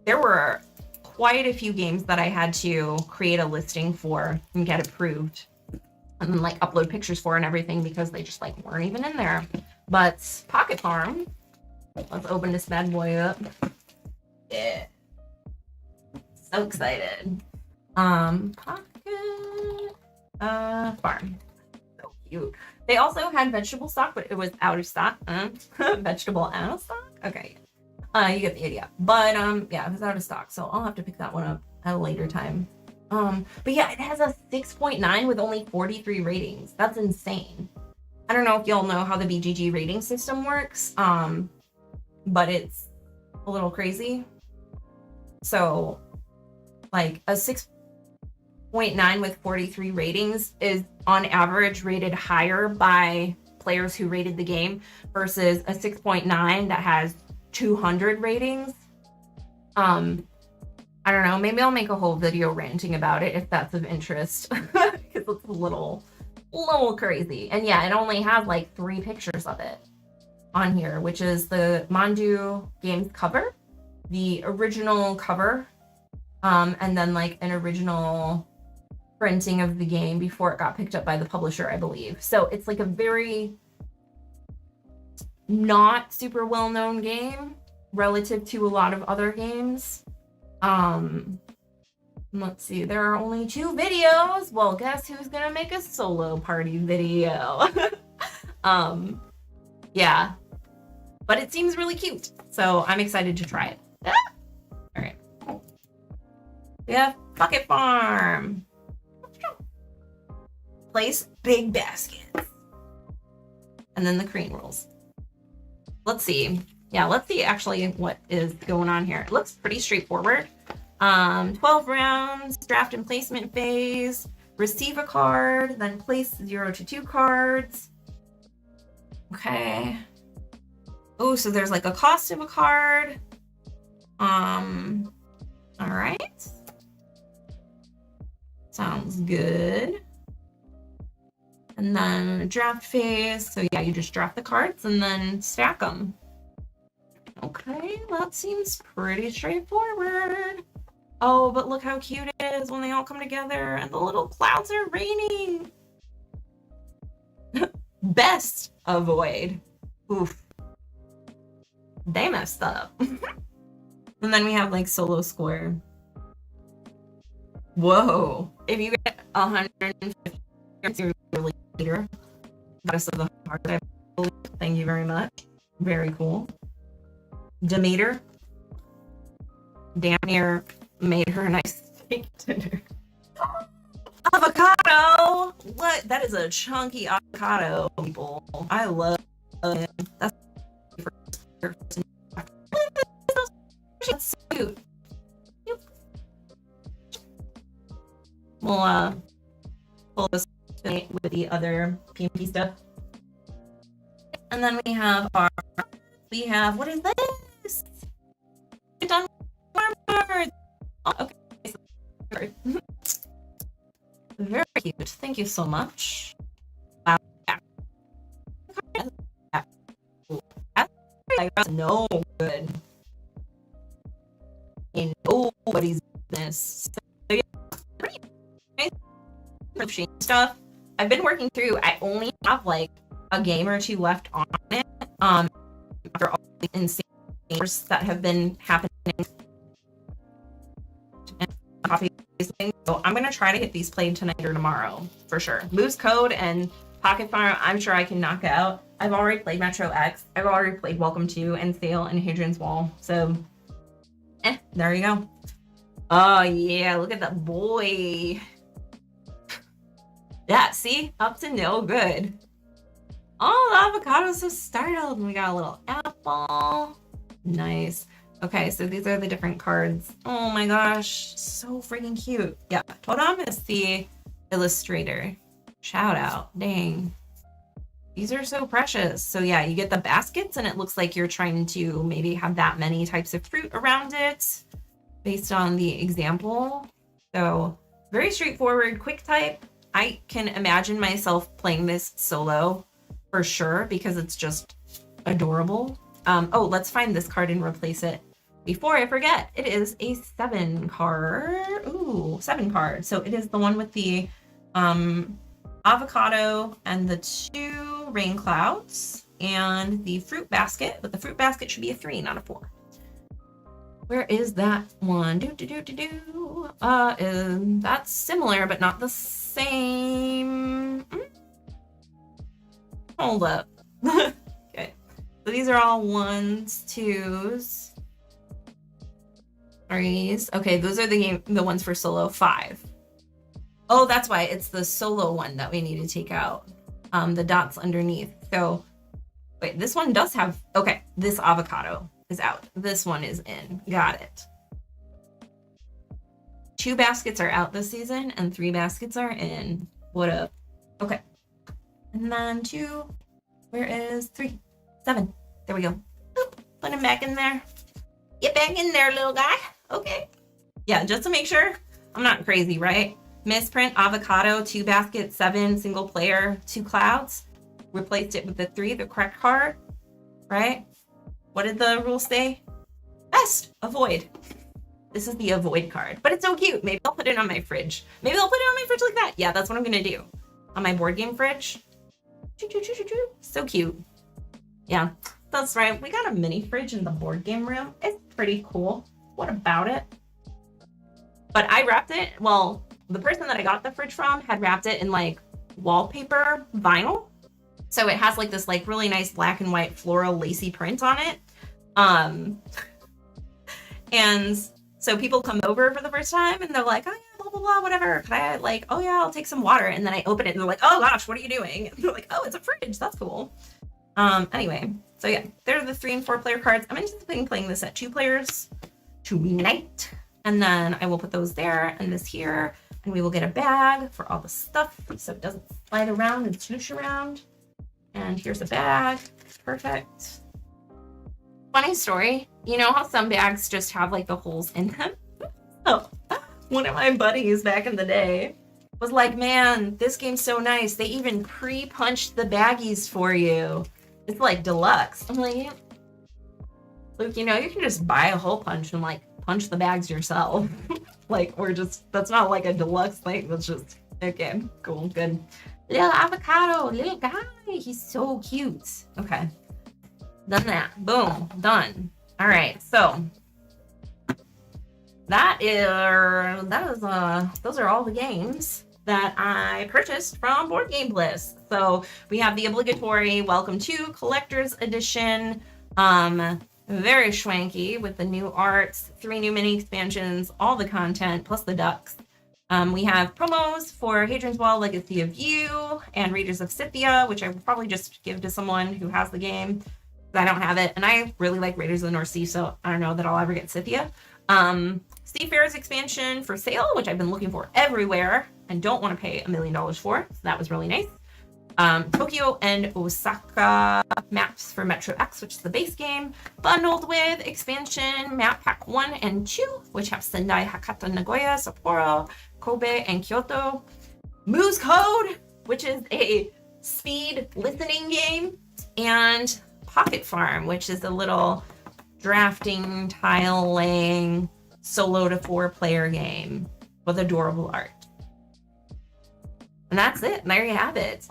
there were quite a few games that I had to create a listing for and get approved and then, like, upload pictures for and everything because they just, like, weren't even in there. But Pocket Farm, let's open this bad boy up. Yeah. So excited. Pocket Farm. So cute. They also had vegetable stock, but it was out of stock. Vegetable out of stock? Okay. You get the idea. But yeah, it was out of stock, so I'll have to pick that one up at a later time. But yeah, it has a 6.9 with only 43 ratings. That's insane. I don't know if y'all know how the BGG rating system works, but it's a little crazy. So, like, a 6.9 with 43 ratings is on average rated higher by players who rated the game versus a 6.9 that has 200 ratings. I don't know, maybe I'll make a whole video ranting about it if that's of interest because it's a little crazy. And yeah, it only has like 3 pictures of it on here, which is the Mandu Games cover, the original cover, and then like an original printing of the game before it got picked up by the publisher, I believe. So it's like a very not super well-known game relative to a lot of other games. Let's see, there are only 2 videos. Well, guess who's gonna make a solo party video? Yeah, but it seems really cute, so I'm excited to try it. All right, we have Pocket Farm. Place big baskets, and then the crane rolls. Let's see. Yeah, let's see actually what is going on here. It looks pretty straightforward. 12 rounds, draft and placement phase, receive a card, then place 0 to 2 cards. Okay. Oh, so there's like a cost of a card. All right. Sounds good. And then a draft phase. So yeah, you just draft the cards and then stack them. Okay, that seems pretty straightforward. Oh, but look how cute it is when they all come together and the little clouds are raining. Best avoid. Oof. They messed up. And then we have like solo square. Whoa. If you get 150, you're really leader. Goddess of the heart, I believe. Thank you very much. Very cool. Demeter. Damn near made her a nice steak dinner. Avocado! What? That is a chunky avocado, people. I love it. That's so cute. We'll pull this with the other PMP stuff. And then we have what is this? Done cards. Oh, okay. Very cute. Thank you so much. Wow. That's no good in nobody's business. So yeah, pretty nice stuff. I've been working through. I only have like a game or 2 left on it. After all the insane things that have been happening. So I'm gonna try to get these played tonight or tomorrow for sure. Moves Code and Pocket Farm, I'm sure I can knock out. I've already played MetroX. I've already played Welcome to and Sail and Hadrian's Wall. So, there you go. Oh yeah, look at that boy. Yeah, see? Up to no good. Oh, the avocado's so startled. And we got a little apple. Nice. Okay, so these are the different cards. Oh my gosh, so freaking cute. Yeah, Totem is the illustrator. Shout out. Dang. These are so precious. So yeah, you get the baskets and it looks like you're trying to maybe have that many types of fruit around it based on the example. So very straightforward, quick type. I can imagine myself playing this solo for sure because it's just adorable. Oh, let's find this card and replace it before I forget. It is a 7 card. Ooh, 7 card. So it is the one with the avocado and the 2 rain clouds and the fruit basket, but the fruit basket should be a 3, not a 4. Where is that one? That's similar, but not the same. Hold up. Okay. So these are all 1s, 2s, 3s. Okay, those are the ones for solo 5. Oh, that's why it's the solo one that we need to take out. The dots underneath. So wait, this one does have, okay, this avocado is out. This one is in. Got it. 2 baskets are out this season and 3 baskets are in. What up? Okay. And then 2, where is 3? 7. There we go. Boop. Put him back in there. Get back in there, little guy. Okay. Yeah, just to make sure I'm not crazy, right? Misprint, avocado, 2 baskets, 7, single player, 2 clouds. Replaced it with the 3, the correct card, right? What did the rules say? Best, avoid. This is the avoid card, but it's so cute. Maybe I'll put it on my fridge. Maybe I'll put it on my fridge like that. Yeah, that's what I'm gonna do. On my board game fridge. So cute. Yeah, that's right. We got a mini fridge in the board game room. It's pretty cool. What about it? But I wrapped it, well, the person that I got the fridge from had wrapped it in like wallpaper vinyl. So it has like this like really nice black and white floral lacy print on it. And so people come over for the first time and they're like, oh yeah, blah, blah, blah, whatever. Could I like, oh yeah, I'll take some water. And then I open it and they're like, oh gosh, what are you doing? And they're like, oh, it's a fridge. That's cool. Anyway, so yeah, they're the 3 and 4 player cards. I'm anticipating playing this at 2 players tonight. And then I will put those there and this here. And we will get a bag for all the stuff so it doesn't slide around and swoosh around. And here's a bag. Perfect. Funny story. You know how some bags just have like the holes in them? Oh, one of my buddies back in the day was like, man, this game's so nice. They even pre-punched the baggies for you. It's like deluxe. I'm like, Luke, you know, you can just buy a hole punch and like punch the bags yourself. Like, we're just, that's not like a deluxe thing. That's just, okay, cool, good. Little avocado, little guy. He's so cute. Okay. Done that. Boom. Done. All right. So those are all the games that I purchased from Board Game Bliss. So we have the obligatory Welcome to Collector's Edition. Very schwanky with the new arts, 3 new mini expansions, all the content, plus the ducks. We have promos for Hadrian's Wall, Legacy of You, and Raiders of Scythia, which I will probably just give to someone who has the game, because I don't have it. And I really like Raiders of the North Sea, so I don't know that I'll ever get Scythia. Seafarers expansion for sale, which I've been looking for everywhere and don't want to pay $1 million for, so that was really nice. Tokyo and Osaka maps for MetroX, which is the base game, bundled with expansion map pack 1 and 2, which have Sendai, Hakata, Nagoya, Sapporo, Kobe, and Kyoto. Moose Code, which is a speed listening game, and Pocket Farm, which is a little drafting, tile laying, solo to 4 player game with adorable art. And that's it. There you have it.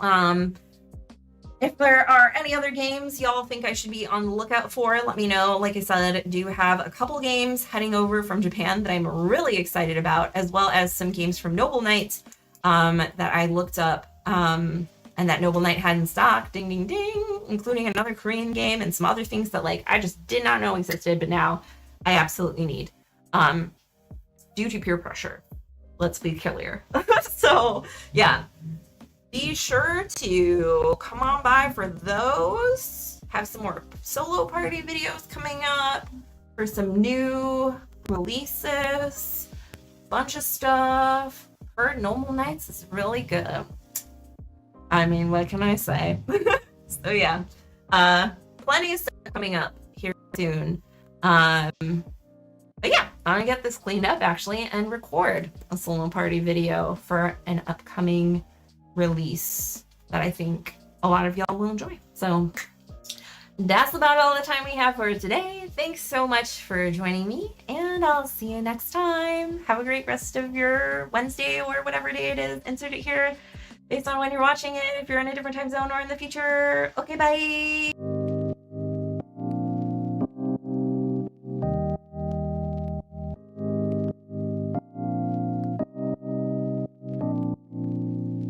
If there are any other games y'all think I should be on the lookout for, let me know. Like I said, I do have a couple games heading over from Japan that I'm really excited about, as well as some games from Noble Knight that I looked up and that Noble Knight had in stock. Ding, ding, ding. Including another Korean game and some other things that like I just did not know existed, but now I absolutely need. Due to peer pressure. Let's be clear. So yeah, be sure to come on by for those. Have some more solo party videos coming up for some new releases. Bunch of stuff. Heard Normal Nights is really good. I mean, what can I say? So yeah, plenty of stuff coming up here soon. But yeah, I'm gonna get this cleaned up actually and record a solo party video for an upcoming release that I think a lot of y'all will enjoy. So that's about all the time we have for today. Thanks so much for joining me, and I'll see you next time. Have a great rest of your Wednesday or whatever day it is. Insert it here based on when you're watching it, if you're in a different time zone or in the future. Okay, bye.